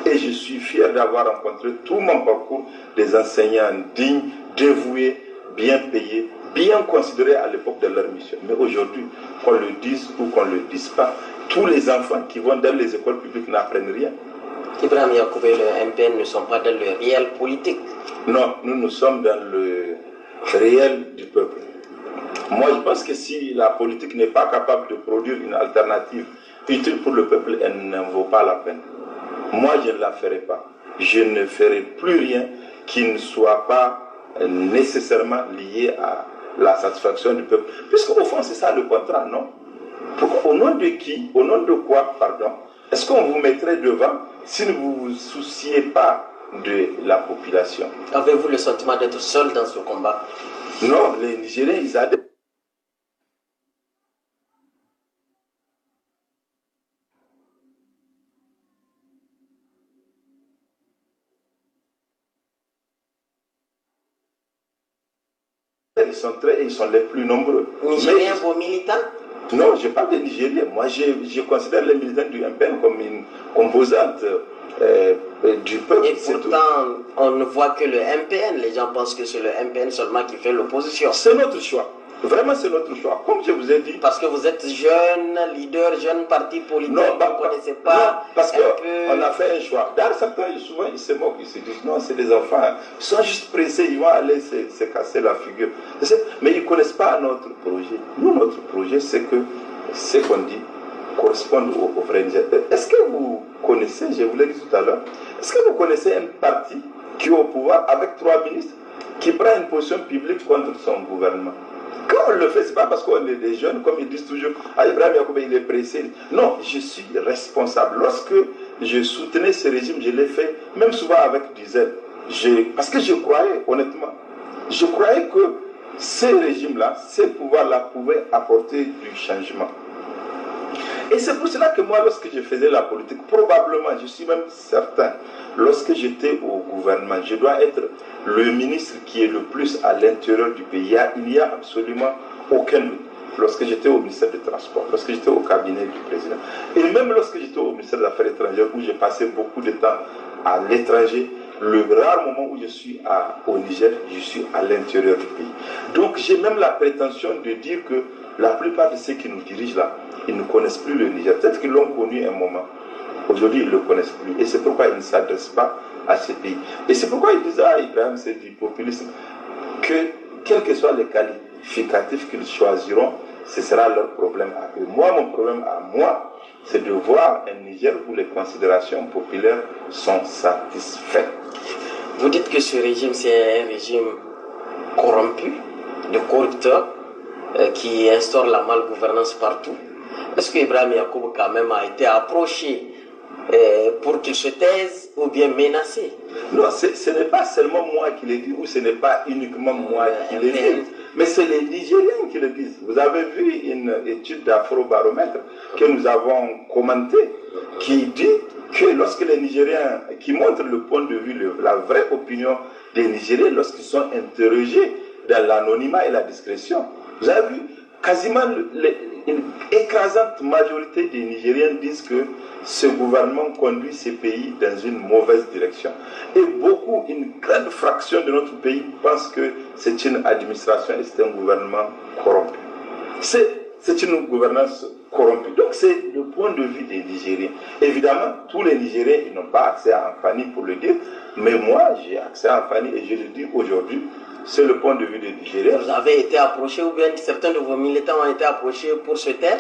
Et je suis fier d'avoir rencontré tout mon parcours des enseignants dignes, dévoués, bien payés, bien considérés à l'époque de leur mission. Mais aujourd'hui, qu'on le dise ou qu'on ne le dise pas, tous les enfants qui vont dans les écoles publiques n'apprennent rien. Ibrahim Yacoub et le MPN ne sont pas dans le réel politique. Non, nous sommes dans le réel du peuple. Moi, je pense que si la politique n'est pas capable de produire une alternative utile pour le peuple, elle n'en vaut pas la peine. Moi, je ne la ferai pas. Je ne ferai plus rien qui ne soit pas nécessairement lié à la satisfaction du peuple. Puisqu'au fond, c'est ça le contrat, non? Pourquoi, au nom de qui, au nom de quoi, pardon, est-ce qu'on vous mettrait devant si vous ne vous souciez pas de la population? Avez-vous le sentiment d'être seul dans ce combat? Non, les Nigériens, ils adhèrent. Ils sont les plus nombreux. Nigériens, vos militants? Non, je parle des Nigériens. Moi, je considère les militants du MPN comme une composante du peuple. Et pourtant, on ne voit que le MPN. Les gens pensent que c'est le MPN seulement qui fait l'opposition. C'est notre choix. Vraiment, c'est notre choix. Comme je vous ai dit. Parce que vous êtes jeune leader, jeune parti politique, vous ne connaissez pas. Non, parce qu'on a fait un choix. D'ailleurs, certains, souvent, ils se moquent, ils se disent non, c'est des enfants. Ils sont juste pressés, ils vont aller se casser la figure. Mais ils ne connaissent pas notre projet. Nous, notre projet, c'est que ce qu'on dit correspond au vrai Niger. Est-ce que vous connaissez, je vous l'ai dit tout à l'heure, est-ce que vous connaissez un parti qui est au pouvoir avec 3 ministres qui prend une position publique contre son gouvernement? Quand on le fait, ce n'est pas parce qu'on est des jeunes, comme ils disent toujours, ah, Ibrahim Yacoub, il est pressé. Non, je suis responsable. Lorsque je soutenais ce régime, je l'ai fait, même souvent avec du zèle. Parce que je croyais, honnêtement, je croyais que ces régimes-là, ces pouvoirs-là pouvaient apporter du changement. Et c'est pour cela que moi, lorsque je faisais la politique, probablement, je suis même certain, lorsque j'étais au gouvernement, je dois être le ministre qui est le plus à l'intérieur du pays. Il n'y a absolument aucun doute. Lorsque j'étais au ministère des Transports, lorsque j'étais au cabinet du président, et même lorsque j'étais au ministère des Affaires étrangères, où j'ai passé beaucoup de temps à l'étranger, le rare moment où je suis au Niger, je suis à l'intérieur du pays. Donc j'ai même la prétention de dire que la plupart de ceux qui nous dirigent là, ils ne connaissent plus le Niger. Peut-être qu'ils l'ont connu un moment. Aujourd'hui, ils ne le connaissent plus. Et c'est pourquoi ils ne s'adressent pas à ce pays. Et c'est pourquoi ils disent, ah, Ibrahim, c'est du populisme. Que, quels que soient les qualificatifs qu'ils choisiront, ce sera leur problème à eux. Moi, mon problème à moi, c'est de voir un Niger où les considérations populaires sont satisfaites. Vous dites que ce régime, c'est un régime corrompu, de corrupteurs, qui instaure la malgouvernance partout. Est-ce que Ibrahim Yacoub quand même a été approché pour qu'il se taise ou bien menacé? Non, ce n'est pas seulement moi qui le dis, ou ce n'est pas uniquement moi qui le dis, mais c'est les Nigériens qui le disent. Vous avez vu une étude d'Afrobaromètre que nous avons commentée, qui dit que lorsque les Nigériens, qui montrent le point de vue, la vraie opinion des Nigériens lorsqu'ils sont interrogés dans l'anonymat et la discrétion, vous avez vu, quasiment une écrasante majorité des Nigériens disent que ce gouvernement conduit ces pays dans une mauvaise direction. Et une grande fraction de notre pays pense que c'est une administration et c'est un gouvernement corrompu. C'est une gouvernance corrompue. Donc c'est le point de vue des Nigériens. Évidemment, tous les Nigériens ils n'ont pas accès à Anfani pour le dire, mais moi j'ai accès à Anfani et je le dis aujourd'hui. C'est le point de vue des Nigériens. Vous avez été approché ou bien certains de vos militants ont été approchés pour se taire?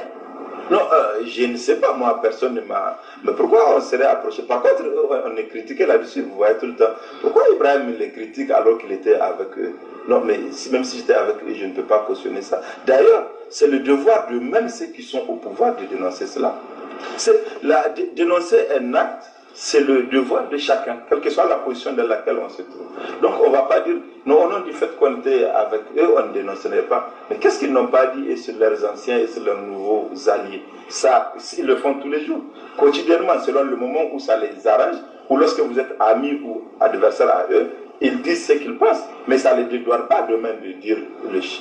Non, je ne sais pas, moi, personne ne m'a... Mais pourquoi on serait approché? Par contre, on est critiqué là-dessus, vous voyez tout le temps. Pourquoi Ibrahim les critique alors qu'il était avec eux? Non, mais même si j'étais avec eux, je ne peux pas cautionner ça. D'ailleurs, c'est le devoir de même ceux qui sont au pouvoir de dénoncer cela. Dénoncer un acte, c'est le devoir de chacun, quelle que soit la position dans laquelle on se trouve. Donc on ne va pas dire, non, au nom du fait qu'on était avec eux, on ne dénoncerait pas. Mais qu'est-ce qu'ils n'ont pas dit et sur leurs anciens et sur leurs nouveaux alliés? Ça, ils le font tous les jours, quotidiennement, selon le moment où ça les arrange, ou lorsque vous êtes amis ou adversaires à eux, ils disent ce qu'ils pensent. Mais ça ne les dédouane pas demain de dire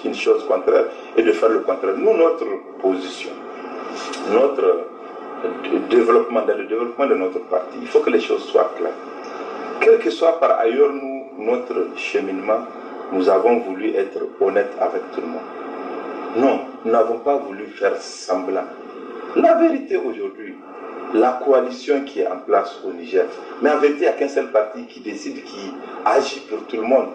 une chose contraire et de faire le contraire. Nous, notre position, notre développement, dans le développement de notre parti, il faut que les choses soient claires. Quel que soit par ailleurs notre cheminement, nous avons voulu être honnêtes avec tout le monde. Non, nous n'avons pas voulu faire semblant. La vérité aujourd'hui, la coalition qui est en place au Niger, mais en vérité, il n'y a qu'un seul parti qui décide, qui agit pour tout le monde.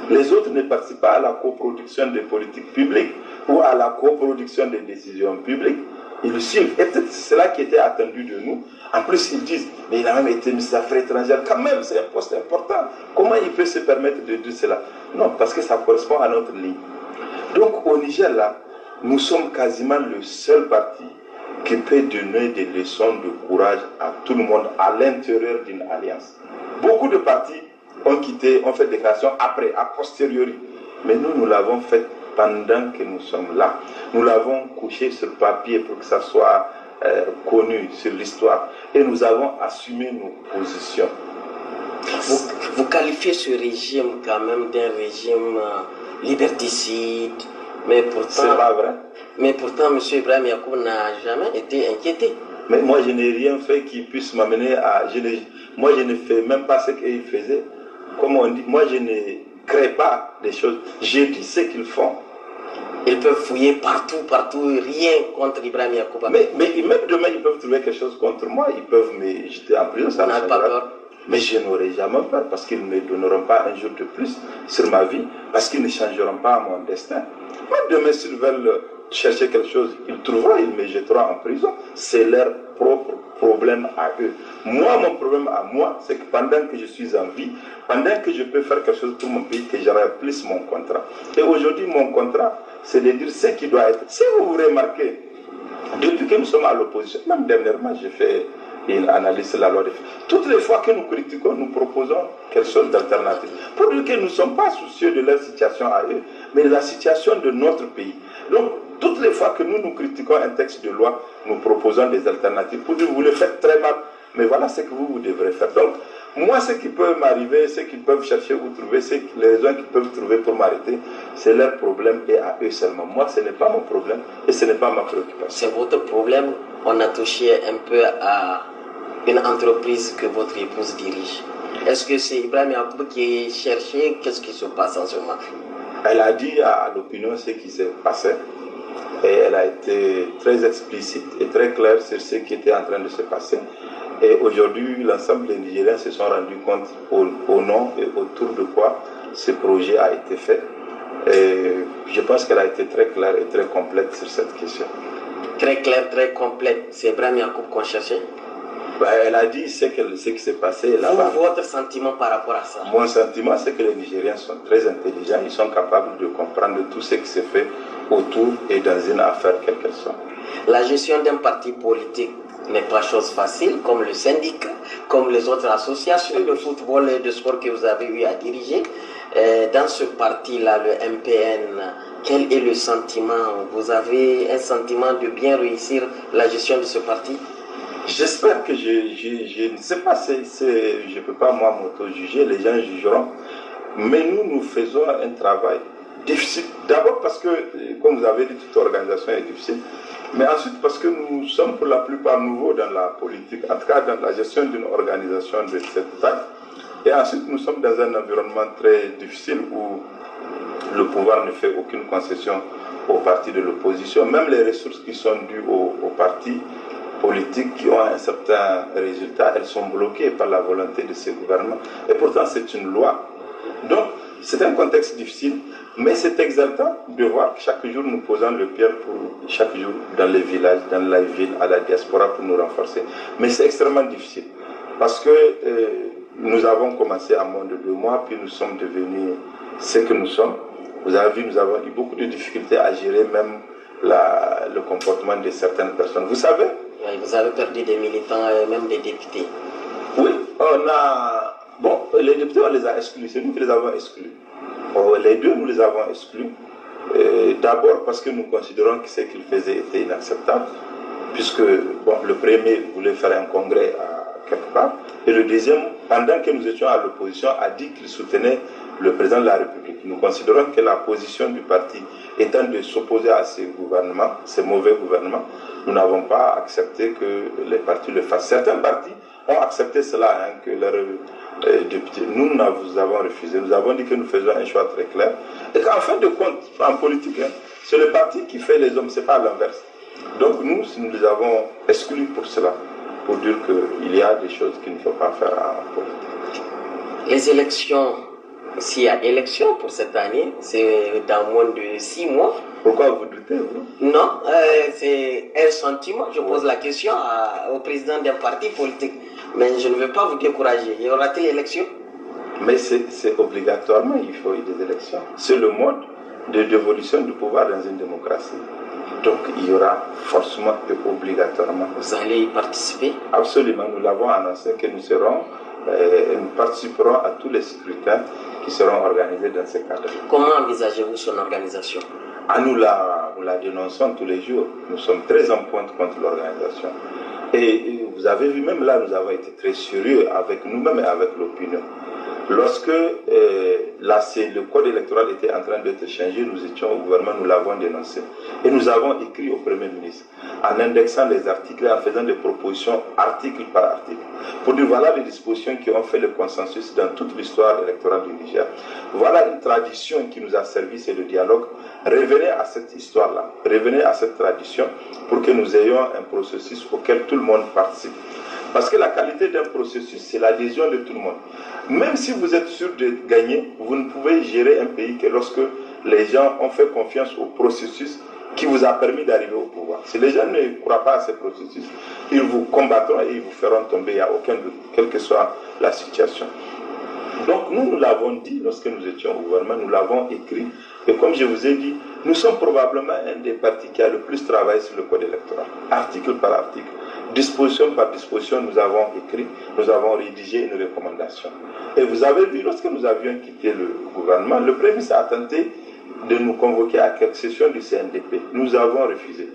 Les autres ne participent pas à la coproduction des politiques publiques ou à la coproduction des décisions publiques. Ils le suivent. Et peut-être c'est cela qui était attendu de nous. En plus, ils disent, mais il a même été ministre des Affaires étrangères. Quand même, c'est un poste important. Comment il peut se permettre de dire cela? Non, parce que ça correspond à notre ligne. Donc, au Niger, là, nous sommes quasiment le seul parti qui peut donner des leçons de courage à tout le monde à l'intérieur d'une alliance. Beaucoup de partis ont quitté, ont fait des déclarations après, a posteriori. Mais nous l'avons fait pendant que nous sommes là. Nous l'avons couché sur papier pour que ça soit connu sur l'histoire. Et nous avons assumé nos positions. Vous qualifiez ce régime quand même d'un régime liberticide, mais pourtant... C'est pas vrai. Mais pourtant, M. Ibrahim Yacoub n'a jamais été inquiété. Mais moi, je n'ai rien fait qui puisse m'amener à... Moi, je ne fais même pas ce qu'ils faisaient. Comme on dit, moi, je ne crée pas des choses. Je dis ce qu'ils font. Ils peuvent fouiller partout, rien contre Ibrahim Yacoub. Mais même demain, ils peuvent trouver quelque chose contre moi. Ils peuvent me jeter en prison. Ça n'a pas peur. Mais je n'aurai jamais peur parce qu'ils ne me donneront pas un jour de plus sur ma vie, parce qu'ils ne changeront pas mon destin. Moi, demain, s'ils veulent chercher quelque chose, ils trouveront, ils me jetteront en prison. C'est leur propre problème à eux. Moi, mon problème à moi, c'est que pendant que je suis en vie, pendant que je peux faire quelque chose pour mon pays, que je remplisse mon contrat. Et aujourd'hui, mon contrat, c'est de dire ce qui doit être. Si vous vous remarquez, depuis que nous sommes à l'opposition, même dernièrement, j'ai fait une analyse de la loi de fait. Toutes les fois que nous critiquons, nous proposons quelque chose d'alternatif. Pour dire que nous ne sommes pas soucieux de leur situation à eux, mais de la situation de notre pays. Donc, toutes les fois que nous critiquons un texte de loi, nous proposons des alternatives. Pour dire, vous le faites très mal, mais voilà ce que vous devrez faire. Donc, moi, ce qui peut m'arriver, ce qu'ils peuvent chercher ou trouver, les raisons qu'ils peuvent trouver pour m'arrêter, c'est leur problème et à eux seulement. Moi, ce n'est pas mon problème et ce n'est pas ma préoccupation. C'est votre problème. On a touché un peu à une entreprise que votre épouse dirige. Est-ce que c'est Ibrahim Yacoub qui est cherché? Qu'est-ce qui se passe en ce moment? Elle a dit à l'opinion ce qui s'est passé et elle a été très explicite et très claire sur ce qui était en train de se passer. Et aujourd'hui, l'ensemble des Nigériens se sont rendus compte au nom et autour de quoi ce projet a été fait. Et je pense qu'elle a été très claire et très complète sur cette question. Très claire, très complète. C'est Ibrahim Yacoub qu'on cherchait? Elle a dit ce qui s'est passé là-bas. Votre sentiment par rapport à ça? Mon sentiment, c'est que les Nigériens sont très intelligents. Ils sont capables de comprendre tout ce qui se fait autour et dans une affaire quelle qu'elle soit. La gestion d'un parti politique n'est pas chose facile, comme le syndicat, comme les autres associations de football et de sport que vous avez eu à diriger. Dans ce parti-là, le MPN, quel est le sentiment? Vous avez un sentiment de bien réussir la gestion de ce parti? J'espère que je ne sais pas, je ne peux pas moi m'auto-juger, les gens jugeront, mais nous faisons un travail difficile. D'abord parce que, comme vous avez dit, toute organisation est difficile, mais ensuite parce que nous sommes pour la plupart nouveaux dans la politique, en tout cas dans la gestion d'une organisation de cette taille, et ensuite nous sommes dans un environnement très difficile où le pouvoir ne fait aucune concession aux partis de l'opposition, même les ressources qui sont dues aux partis politiques qui ont un certain résultat, elles sont bloquées par la volonté de ces gouvernements. Et pourtant, c'est une loi. Donc, c'est un contexte difficile, mais c'est exaltant de voir que chaque jour nous posons le pierre pour chaque jour dans les villages, dans la ville, à la diaspora pour nous renforcer. Mais c'est extrêmement difficile parce que nous avons commencé à moins de 2 mois, puis nous sommes devenus ce que nous sommes. Vous avez vu, nous avons eu beaucoup de difficultés à gérer même le comportement de certaines personnes. Vous savez, vous avez perdu des militants et même des députés. Oui, les députés, on les a exclus, c'est nous qui les avons exclus. Les deux, nous les avons exclus. D'abord parce que nous considérons que ce qu'ils faisaient était inacceptable, puisque le premier voulait faire un congrès à quelque part, et le deuxième, pendant que nous étions à l'opposition, a dit qu'il soutenait le président de la République. Nous considérons que la position du parti étant de s'opposer à ces gouvernements, ces mauvais gouvernements, nous n'avons pas accepté que les partis le fassent. Certains partis ont accepté cela, que leurs députés. Nous avons refusé. Nous avons dit que nous faisons un choix très clair. Et qu'en fin de compte, en politique, c'est le parti qui fait les hommes, ce n'est pas l'inverse. Donc nous les avons exclus pour cela, pour dire qu'il y a des choses qu'il ne faut pas faire en politique. Les élections s'il y a élection pour cette année, c'est dans moins de 6 mois. Pourquoi vous doutez, vous? Non, c'est un sentiment. Je pose la question au président d'un parti politique. Mais je ne veux pas vous décourager. Y aura-t-il élection? Mais c'est obligatoirement, il faut des élections. C'est le mode de dévolution du pouvoir dans une démocratie. Donc il y aura forcément et obligatoirement. Vous allez y participer? Absolument, nous l'avons annoncé que nous participerons à tous les scrutins qui seront organisés dans ce cadre. Comment envisagez-vous son organisation? Nous la dénonçons tous les jours. Nous sommes très en pointe contre l'organisation. Et vous avez vu, même là, nous avons été très sérieux avec nous-mêmes et avec l'opinion. Lorsque le code électoral était en train d'être changé, nous étions au gouvernement, nous l'avons dénoncé. Et nous avons écrit au Premier ministre, en indexant les articles et en faisant des propositions article par article, pour dire voilà les dispositions qui ont fait le consensus dans toute l'histoire électorale du Niger. Voilà une tradition qui nous a servi, c'est le dialogue. Revenez à cette histoire-là, revenez à cette tradition pour que nous ayons un processus auquel tout le monde participe. Parce que la qualité d'un processus, c'est l'adhésion de tout le monde. Même si vous êtes sûr de gagner, vous ne pouvez gérer un pays que lorsque les gens ont fait confiance au processus qui vous a permis d'arriver au pouvoir. Si les gens ne croient pas à ce processus, ils vous combattront et ils vous feront tomber, il n'y a aucun doute, quelle que soit la situation. Donc nous l'avons dit lorsque nous étions au gouvernement, nous l'avons écrit. Et comme je vous ai dit, nous sommes probablement un des partis qui a le plus travaillé sur le code électoral, article par article. Disposition par disposition, nous avons écrit, nous avons rédigé une recommandation. Et vous avez vu, lorsque nous avions quitté le gouvernement, le Premier ministre a tenté de nous convoquer à quelques sessions du CNDP. Nous avons refusé.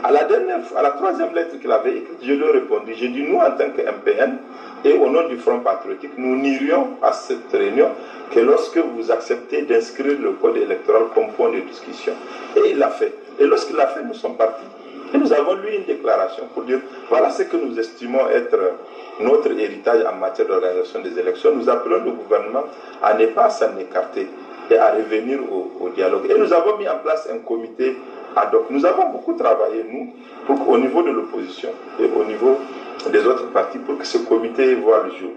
À la troisième lettre qu'il avait écrite, je lui ai répondu. J'ai dit, nous, en tant que MPN, et au nom du Front Patriotique, nous n'irions à cette réunion que lorsque vous acceptez d'inscrire le code électoral comme point de discussion. Et il l'a fait. Et lorsqu'il l'a fait, nous sommes partis. Et nous avons lu une déclaration pour dire, voilà ce que nous estimons être notre héritage en matière d'organisation des élections. Nous appelons le gouvernement à ne pas s'en écarter et à revenir au dialogue. Et nous avons mis en place un comité ad hoc. Nous avons beaucoup travaillé, nous, au niveau de l'opposition et au niveau des autres partis, pour que ce comité voit le jour.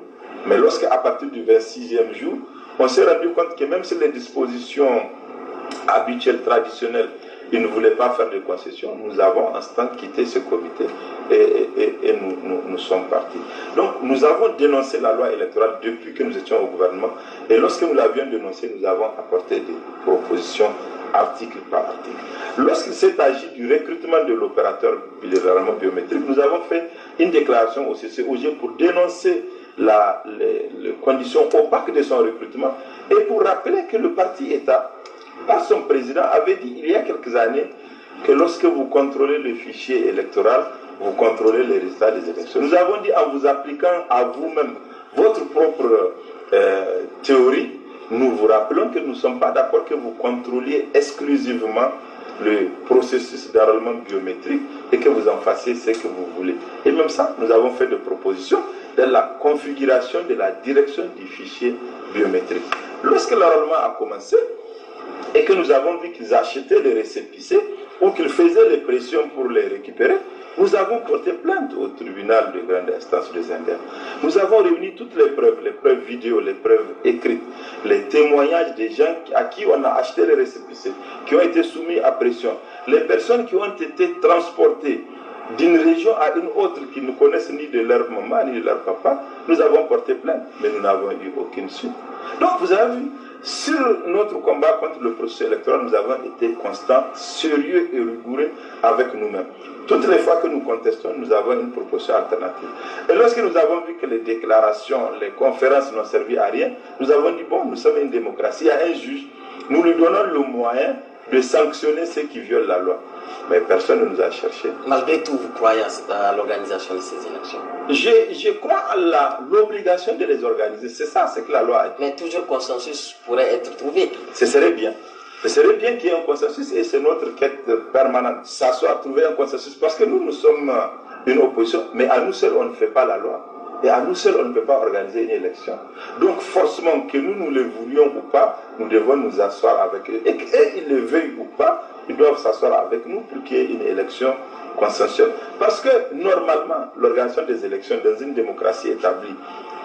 Mais lorsqu'à partir du 26e jour, on s'est rendu compte que même si les dispositions habituelles, traditionnelles, ils ne voulaient pas faire de concessions, nous avons instant quitté ce comité et nous sommes partis. Donc nous avons dénoncé la loi électorale depuis que nous étions au gouvernement, et lorsque nous l'avions dénoncée, nous avons apporté des propositions article par article. Lorsqu'il s'est agi du recrutement de l'opérateur biométrique, nous avons fait une déclaration au CCOG pour dénoncer les conditions opaques de son recrutement et pour rappeler que le parti État, par son président, avait dit il y a quelques années que lorsque vous contrôlez le fichier électoral, vous contrôlez les résultats des élections. Nous avons dit, en vous appliquant à vous-même votre propre théorie, nous vous rappelons que nous ne sommes pas d'accord que vous contrôliez exclusivement le processus d'enrôlement biométrique et que vous en fassiez ce que vous voulez. Et même ça, nous avons fait des propositions dans la configuration de la direction du fichier biométrique. Lorsque l'enrôlement a commencé et que nous avons vu qu'ils achetaient les récépissés ou qu'ils faisaient les pressions pour les récupérer, nous avons porté plainte au tribunal de grande instance des Indiens. Nous avons réuni toutes les preuves vidéo, les preuves écrites, les témoignages des gens à qui on a acheté les récépissés, qui ont été soumis à pression, les personnes qui ont été transportées d'une région à une autre, qui ne connaissent ni de leur maman ni de leur papa. Nous avons porté plainte, mais nous n'avons eu aucune suite. Donc vous avez vu, sur notre combat contre le processus électoral, nous avons été constants, sérieux et rigoureux avec nous-mêmes. Toutes les fois que nous contestons, nous avons une proposition alternative. Et lorsque nous avons vu que les déclarations, les conférences n'ont servi à rien, nous avons dit, bon, nous sommes une démocratie, il y a un juge, nous lui donnons le moyen de sanctionner ceux qui violent la loi. Mais personne ne nous a cherché. Malgré tout, vous croyez à l'organisation de ces élections? Je crois à l'obligation de les organiser. C'est ça, c'est que la loi a dit. Mais toujours consensus pourrait être trouvé. Ce serait bien. Ce serait bien qu'il y ait un consensus et c'est notre quête permanente. S'asseoir, trouver un consensus. Parce que nous sommes une opposition, mais à nous seuls, on ne fait pas la loi. Et à nous seuls, on ne peut pas organiser une élection. Donc forcément, que nous le voulions ou pas, nous devons nous asseoir avec eux. Et qu'ils le veuillent ou pas, ils doivent s'asseoir avec nous pour qu'il y ait une élection consensuelle. Parce que normalement, l'organisation des élections dans une démocratie établie,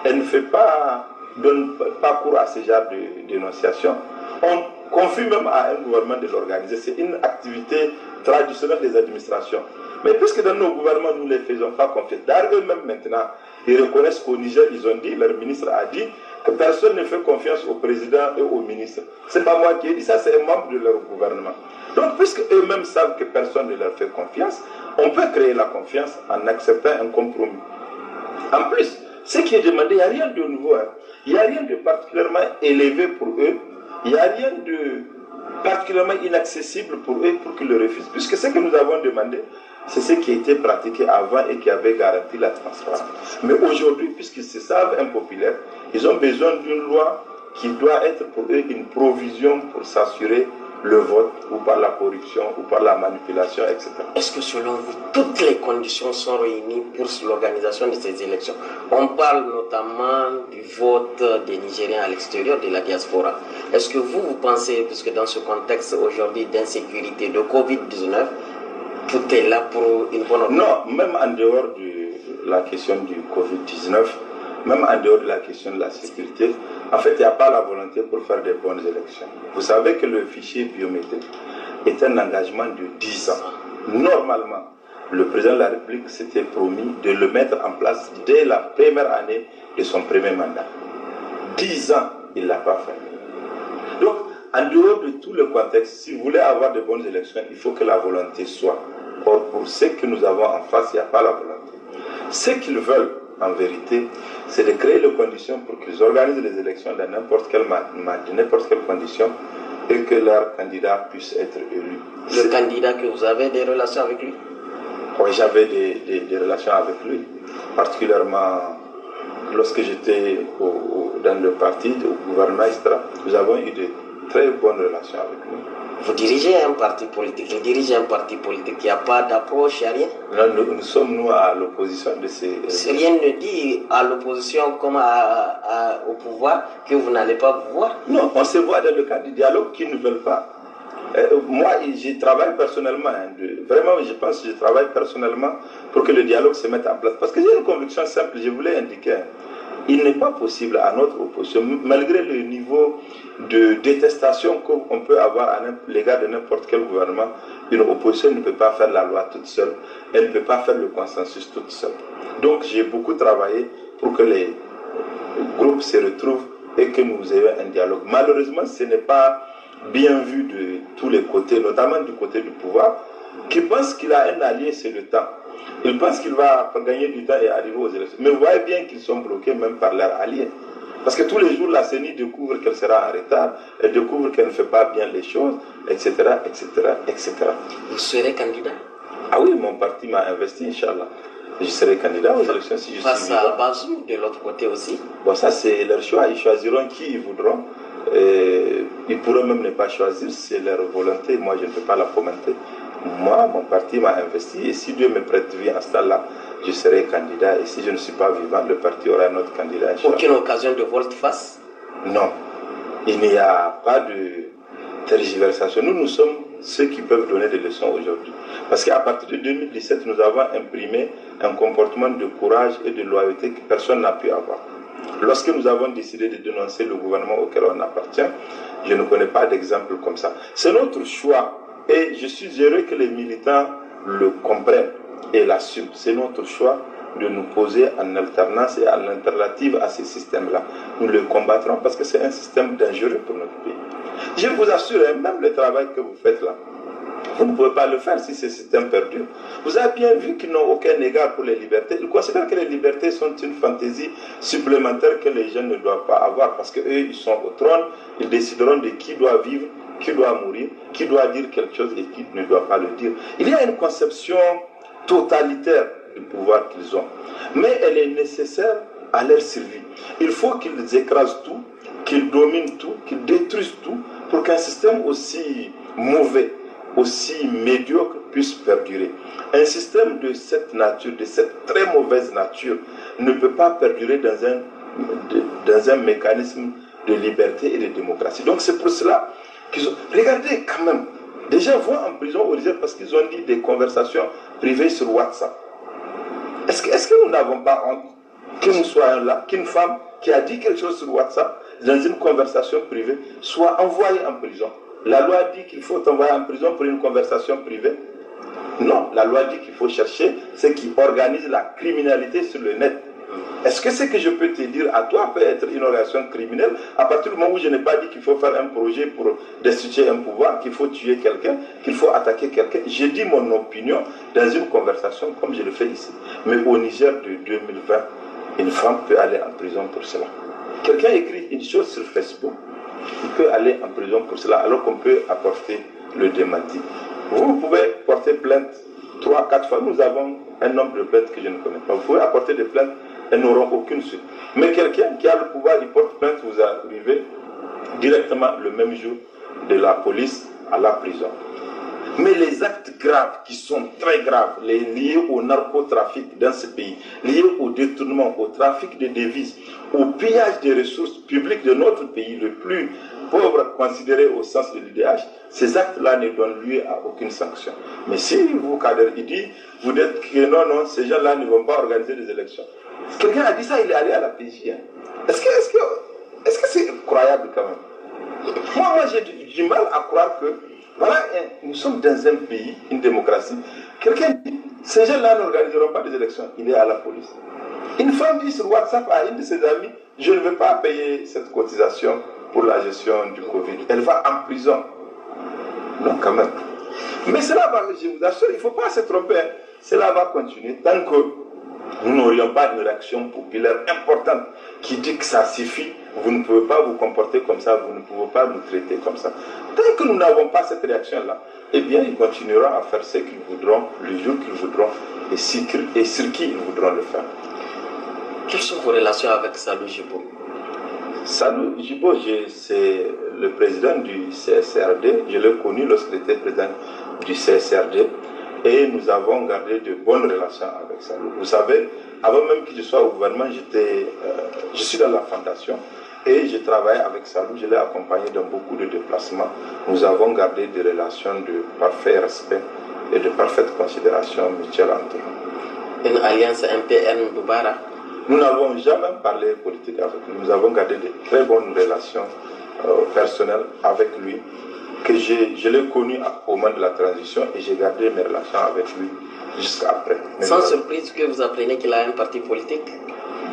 elle ne fait pas donne pas cours à ce genre de dénonciation. On confie même à un gouvernement de l'organiser. C'est une activité traditionnelle des administrations. Mais puisque dans nos gouvernements, nous ne les faisons pas confiance, d'ailleurs eux-mêmes maintenant, ils reconnaissent qu'au Niger, ils ont dit, leur ministre a dit, que personne ne fait confiance au président et au ministre. Ce n'est pas moi qui ai dit ça, c'est un membre de leur gouvernement. Donc, puisque eux-mêmes savent que personne ne leur fait confiance, on peut créer la confiance en acceptant un compromis. En plus, ce qui est demandé, il n'y a rien de nouveau. Hein. Il n'y a rien de particulièrement élevé pour eux. Il n'y a rien de particulièrement inaccessible pour eux pour qu'ils le refusent. Puisque ce que nous avons demandé, c'est ce qui a été pratiqué avant et qui avait garanti la transparence. Mais aujourd'hui, puisqu'ils se savent impopulaires, ils ont besoin d'une loi qui doit être pour eux une provision pour s'assurer le vote, ou par la corruption, ou par la manipulation, etc. Est-ce que selon vous, toutes les conditions sont réunies pour l'organisation de ces élections? On parle notamment du vote des Nigériens à l'extérieur de la diaspora. Est-ce que vous pensez, puisque dans ce contexte aujourd'hui d'insécurité, de Covid-19, tout est là pour une bonne organisation? Non, même en dehors de la question du Covid-19, même en dehors de la question de la sécurité, en fait, il n'y a pas la volonté pour faire des bonnes élections. Vous savez que le fichier biométrique est un engagement de 10 ans. Normalement, le président de la République s'était promis de le mettre en place dès la première année de son premier mandat. 10 ans, il ne l'a pas fait. Donc, en dehors de tout le contexte, si vous voulez avoir de bonnes élections, il faut que la volonté soit. Or, pour ce que nous avons en face, il n'y a pas la volonté. Ce qu'ils veulent, en vérité, c'est de créer les conditions pour qu'ils organisent les élections dans n'importe quelle condition et que leur candidat puisse être élu. Le candidat que vous avez des relations avec lui? Oui, j'avais des relations avec lui, particulièrement lorsque j'étais dans le parti, au gouvernement, etc. Nous avons eu de très bonnes relations avec lui. Vous dirigez un parti politique, il dirige un parti politique, il n'y a pas d'approche, il n'y a rien? Non, nous sommes, nous, à l'opposition de ces... Rien ne dit à l'opposition comme au pouvoir que vous n'allez pas vous voir? Non, on se voit dans le cadre du dialogue qu'ils ne veulent pas. Moi, je travaille personnellement, vraiment, je pense que je travaille personnellement pour que le dialogue se mette en place. Parce que j'ai une conviction simple, je voulais indiquer, il n'est pas possible à notre opposition, malgré le niveau de détestation qu'on peut avoir à l'égard de n'importe quel gouvernement, une opposition ne peut pas faire la loi toute seule, elle ne peut pas faire le consensus toute seule. Donc j'ai beaucoup travaillé pour que les groupes se retrouvent et que nous ayons un dialogue. Malheureusement, ce n'est pas bien vu de tous les côtés, notamment du côté du pouvoir, qui pense qu'il a un allié, c'est le temps. Il pense qu'il va gagner du temps et arriver aux élections. Mais vous voyez bien qu'ils sont bloqués même par leurs alliés. Parce que tous les jours, la CENI découvre qu'elle sera en retard, elle découvre qu'elle ne fait pas bien les choses, etc., etc., etc. Vous serez candidat? Ah oui, mon parti m'a investi, Inch'Allah. Je serai candidat aux élections si je suis vivant. Face à Bazoum, de l'autre côté aussi? Bon, ça c'est leur choix, ils choisiront qui ils voudront. Ils pourront même ne pas choisir, c'est leur volonté, moi je ne peux pas la commenter. Moi, mon parti m'a investi et si Dieu me prête vie en ce temps-là, je serai candidat. Et si je ne suis pas vivant, le parti aura un autre candidat. Aucune occasion de volte-face? Non. Il n'y a pas de tergiversation. Nous sommes ceux qui peuvent donner des leçons aujourd'hui. Parce qu'à partir de 2017, nous avons imprimé un comportement de courage et de loyauté que personne n'a pu avoir. Lorsque nous avons décidé de dénoncer le gouvernement auquel on appartient, je ne connais pas d'exemple comme ça. C'est notre choix. Et je suis heureux que les militants le comprennent et l'assument. C'est notre choix de nous poser en alternance et en alternative à ces systèmes-là. Nous le combattrons parce que c'est un système dangereux pour notre pays. Je vous assure, même le travail que vous faites là, vous ne pouvez pas le faire si ce système perdure. Vous avez bien vu qu'ils n'ont aucun égard pour les libertés. Ils considèrent que les libertés sont une fantaisie supplémentaire que les jeunes ne doivent pas avoir parce qu'eux, ils sont au trône, ils décideront de qui doit vivre, qui doit mourir, qui doit dire quelque chose et qui ne doit pas le dire. Il y a une conception totalitaire du pouvoir qu'ils ont, mais elle est nécessaire à leur survie. Il faut qu'ils écrasent tout, qu'ils dominent tout, qu'ils détruisent tout pour qu'un système aussi mauvais, aussi médiocre puisse perdurer. Un système de cette nature, de cette très mauvaise nature, ne peut pas perdurer dans un mécanisme de liberté et de démocratie. Donc c'est pour cela qu'ils ont... Regardez quand même, des gens vont en prison au Niger parce qu'ils ont dit des conversations privées sur WhatsApp. Est-ce que nous n'avons pas honte? que nous soyons là, qu'une femme qui a dit quelque chose sur WhatsApp, dans une conversation privée, soit envoyée en prison. La loi dit qu'il faut envoyer en prison pour une conversation privée. Non, la loi dit qu'il faut chercher ceux qui organisent la criminalité sur le net. Est-ce que ce que je peux te dire à toi peut être une organisation criminelle à partir du moment où je n'ai pas dit qu'il faut faire un projet pour destituer un pouvoir, qu'il faut tuer quelqu'un, qu'il faut attaquer quelqu'un? J'ai dit mon opinion dans une conversation comme je le fais ici. Mais au Niger de 2020, une femme peut aller en prison pour cela. Quelqu'un écrit une chose sur Facebook, il peut aller en prison pour cela alors qu'on peut apporter le démenti. Vous pouvez porter plainte 3, 4 fois. Nous avons un nombre de plaintes que je ne connais pas. Vous pouvez apporter des plaintes, elles n'auront aucune suite. Mais quelqu'un qui a le pouvoir, il porte plainte, vous arrivez directement le même jour de la police à la prison. Mais les actes graves qui sont très graves, les liés au narcotrafic dans ce pays, liés au détournement, au trafic de devises, au pillage des ressources publiques de notre pays, le plus pauvre considéré au sens de l'IDH, ces actes-là ne donnent lieu à aucune sanction. Mais si vous, Kader, il dit, vous dites que non, ces gens-là ne vont pas organiser des élections. Quelqu'un a dit ça, il est allé à la PJ. Est-ce que c'est croyable quand même? Moi j'ai du mal à croire que voilà, nous sommes dans un pays, une démocratie. Quelqu'un dit, ces gens-là n'organiseront pas des élections. Il est à la police. Une femme dit sur WhatsApp à une de ses amies, je ne veux pas payer cette cotisation pour la gestion du Covid. Elle va en prison. Non, quand même. Mais cela va, je vous assure, il ne faut pas se tromper. Hein. Cela va continuer tant que nous n'aurions pas une réaction populaire importante qui dit que ça suffit. Vous ne pouvez pas vous comporter comme ça, vous ne pouvez pas nous traiter comme ça. Tant que nous n'avons pas cette réaction-là, eh bien, ils continueront à faire ce qu'ils voudront, le jour qu'ils voudront, et sur qui ils voudront le faire. Quelles sont vos relations avec Salou Djibo? Salou Djibo, c'est le président du CSRD. Je l'ai connu lorsqu'il était président du CSRD. Et nous avons gardé de bonnes relations avec Salou. Vous savez, avant même que je sois au gouvernement, je suis dans la fondation et je travaille avec Salou. Je l'ai accompagné dans beaucoup de déplacements. Nous avons gardé des relations de parfait respect et de parfaite considération mutuelle entre nous. Une alliance MPN-Boubara? Nous n'avons jamais parlé politique avec lui. Nous avons gardé de très bonnes relations personnelles avec lui. Que je l'ai connu au moment de la transition et j'ai gardé mes relations avec lui jusqu'à après. Sans surprise que vous apprenez qu'il a un parti politique?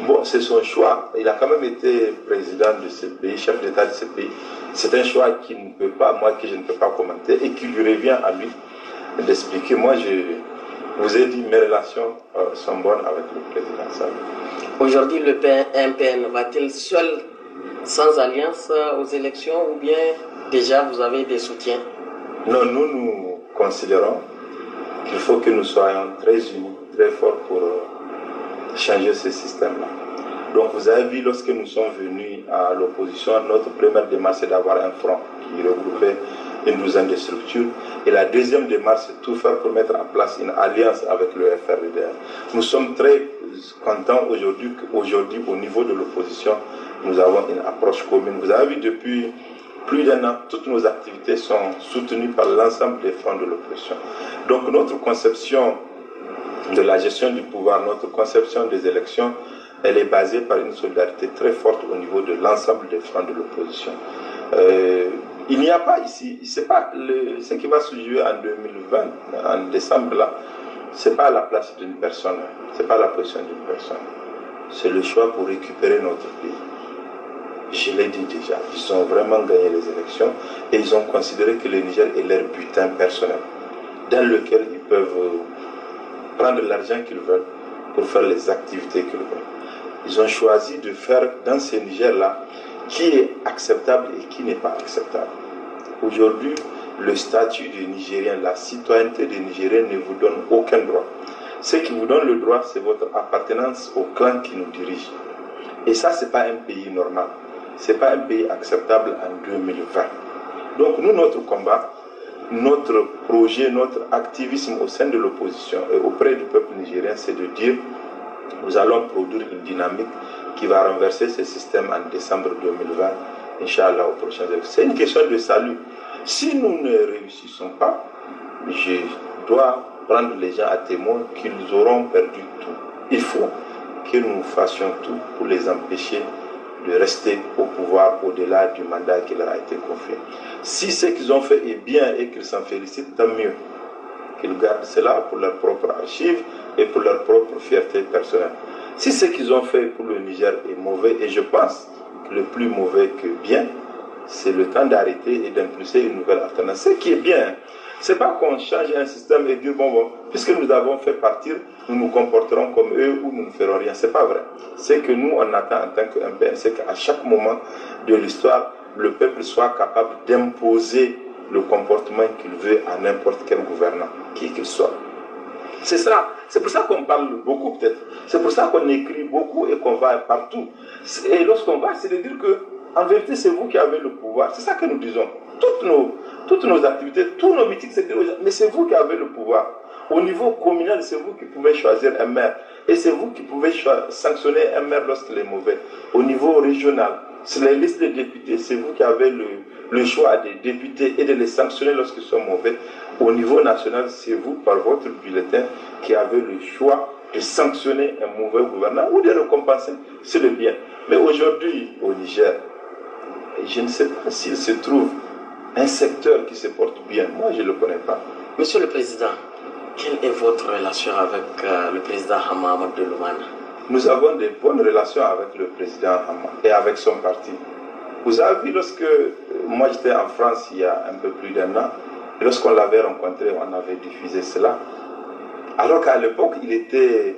Bon, c'est son choix. Il a quand même été président de ce pays, chef d'État de ce pays. C'est un choix que je ne peux pas commenter et qui lui revient à lui d'expliquer. Moi, je vous ai dit, mes relations sont bonnes avec le président Salou. Aujourd'hui, le MPN va-t-il seul, sans alliance, aux élections ou bien déjà vous avez des soutiens? Non, nous considérons qu'il faut que nous soyons très unis, très forts pour changer ce système-là. Donc vous avez vu, lorsque nous sommes venus à l'opposition, notre première démarche c'est d'avoir un front qui regroupait une douzaine de structures. Et la deuxième démarche, c'est tout faire pour mettre en place une alliance avec le FRDR. Nous sommes très contents aujourd'hui qu'aujourd'hui, au niveau de l'opposition, nous avons une approche commune. Vous avez vu, depuis plus d'un an, toutes nos activités sont soutenues par l'ensemble des fronts de l'opposition. Donc notre conception de la gestion du pouvoir, notre conception des élections, elle est basée par une solidarité très forte au niveau de l'ensemble des fronts de l'opposition. Il n'y a pas ici, c'est pas ce qui va se jouer en 2020, en décembre là, c'est pas la place d'une personne, c'est pas la position d'une personne. C'est le choix pour récupérer notre pays. Je l'ai dit déjà, ils ont vraiment gagné les élections et ils ont considéré que le Niger est leur butin personnel, dans lequel ils peuvent prendre l'argent qu'ils veulent pour faire les activités qu'ils veulent. Ils ont choisi de faire dans ce Niger-là qui est acceptable et qui n'est pas acceptable. Aujourd'hui, le statut de Nigérien, la citoyenneté des Nigériens ne vous donne aucun droit. Ce qui vous donne le droit, c'est votre appartenance au clan qui nous dirige. Et ça, ce n'est pas un pays normal. Ce n'est pas un pays acceptable en 2020. Donc nous, notre combat, notre projet, notre activisme au sein de l'opposition et auprès du peuple nigérien, c'est de dire nous allons produire une dynamique qui va renverser ce système en décembre 2020, Inch'Allah, aux prochaines élections. C'est une question de salut. Si nous ne réussissons pas, je dois prendre les gens à témoin qu'ils auront perdu tout. Il faut que nous fassions tout pour les empêcher de rester au pouvoir au-delà du mandat qui leur a été confié. Si ce qu'ils ont fait est bien et qu'ils s'en félicitent, tant mieux. Qu'ils gardent cela pour leur propre archive et pour leur propre fierté personnelle. Si ce qu'ils ont fait pour le Niger est mauvais, et je pense que le plus mauvais que bien, c'est le temps d'arrêter et d'impulser une nouvelle alternance. Ce qui est bien, c'est pas qu'on change un système et dire bon, puisque nous avons fait partir, nous nous comporterons comme eux ou nous ne ferons rien. C'est pas vrai. C'est que nous, on attend en tant qu'MPN, c'est qu'à chaque moment de l'histoire, le peuple soit capable d'imposer le comportement qu'il veut à n'importe quel gouvernant, qui qu'il soit. C'est ça. C'est pour ça qu'on parle beaucoup peut-être. C'est pour ça qu'on écrit beaucoup et qu'on va partout. Et lorsqu'on va, c'est de dire que, en vérité, c'est vous qui avez le pouvoir. C'est ça que nous disons. Toutes nos activités, tous nos meetings, c'est de dire, mais c'est vous qui avez le pouvoir. Au niveau communal, c'est vous qui pouvez choisir un maire. Et c'est vous qui pouvez sanctionner un maire lorsqu'il est mauvais. Au niveau régional, c'est les listes de députés. C'est vous qui avez le choix des députés et de les sanctionner lorsqu'ils sont mauvais. Au niveau national, c'est vous, par votre bulletin, qui avez le choix de sanctionner un mauvais gouvernant ou de récompenser. C'est le bien. Mais aujourd'hui, au Niger, je ne sais pas s'il se trouve un secteur qui se porte bien. Moi, je ne le connais pas. Monsieur le Président, quelle est votre relation avec le président Hama Amadou Loumana? Nous avons de bonnes relations avec le président Hama et avec son parti. Vous avez vu, lorsque moi j'étais en France il y a un peu plus d'un an, et lorsqu'on l'avait rencontré, on avait diffusé cela. Alors qu'à l'époque, il était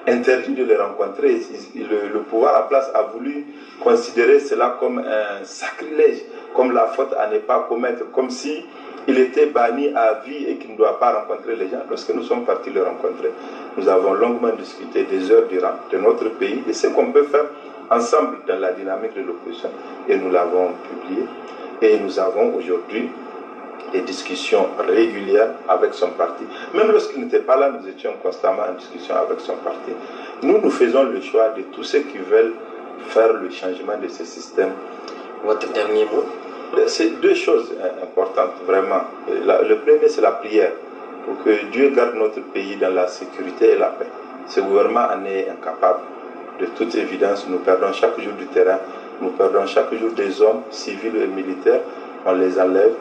interdit de les rencontrer. Le pouvoir en place a voulu considérer cela comme un sacrilège, comme la faute à ne pas commettre, comme si il était banni à vie et qu'il ne doit pas rencontrer les gens. Lorsque nous sommes partis le rencontrer, nous avons longuement discuté des heures durant de notre pays et ce qu'on peut faire ensemble dans la dynamique de l'opposition. Et nous l'avons publié. Et nous avons aujourd'hui des discussions régulières avec son parti. Même lorsqu'il n'était pas là, nous étions constamment en discussion avec son parti. Nous faisons le choix de tous ceux qui veulent faire le changement de ce système. Votre dernier mot? C'est deux choses importantes, vraiment. Le premier, c'est la prière, pour que Dieu garde notre pays dans la sécurité et la paix. Ce gouvernement en est incapable. De toute évidence, nous perdons chaque jour du terrain, nous perdons chaque jour des hommes, civils et militaires, on les enlève.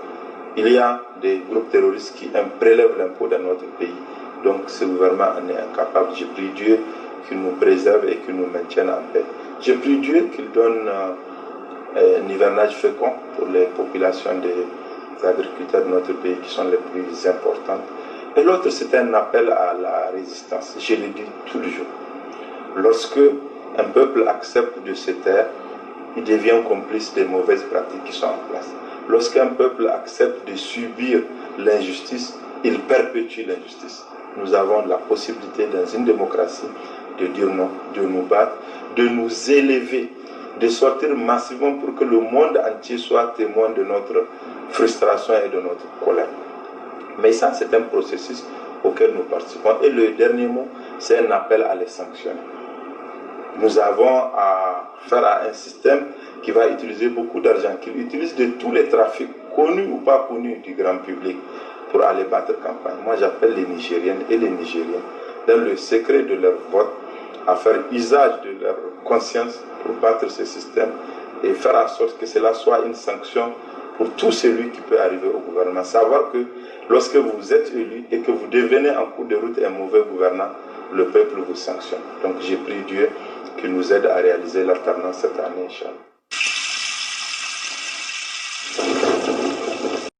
Il y a des groupes terroristes qui prélèvent l'impôt dans notre pays. Donc ce gouvernement en est incapable. Je prie Dieu qu'il nous préserve et qu'il nous maintienne en paix. Je prie Dieu qu'il donne un hivernage fécond pour les populations des agriculteurs de notre pays qui sont les plus importantes. Et l'autre, c'est un appel à la résistance. Je le dis tous les jours. Lorsque un peuple accepte de se taire, il devient complice des mauvaises pratiques qui sont en place. Lorsqu'un peuple accepte de subir l'injustice, il perpétue l'injustice. Nous avons la possibilité dans une démocratie de dire non, de nous battre, de nous élever, de sortir massivement pour que le monde entier soit témoin de notre frustration et de notre colère. Mais ça, c'est un processus auquel nous participons. Et le dernier mot, c'est un appel à les sanctionner. Nous avons à faire à un système qui va utiliser beaucoup d'argent, qui utilise de tous les trafics, connus ou pas connus du grand public, pour aller battre campagne. Moi, j'appelle les Nigériennes et les Nigériens, dans le secret de leur vote, à faire usage de leur conscience pour battre ce système et faire en sorte que cela soit une sanction pour tout celui qui peut arriver au gouvernement. Savoir que lorsque vous êtes élu et que vous devenez en cours de route un mauvais gouvernant, le peuple vous sanctionne. Donc j'ai prié Dieu qu'il nous aide à réaliser l'alternance cette année, Inch'Allah.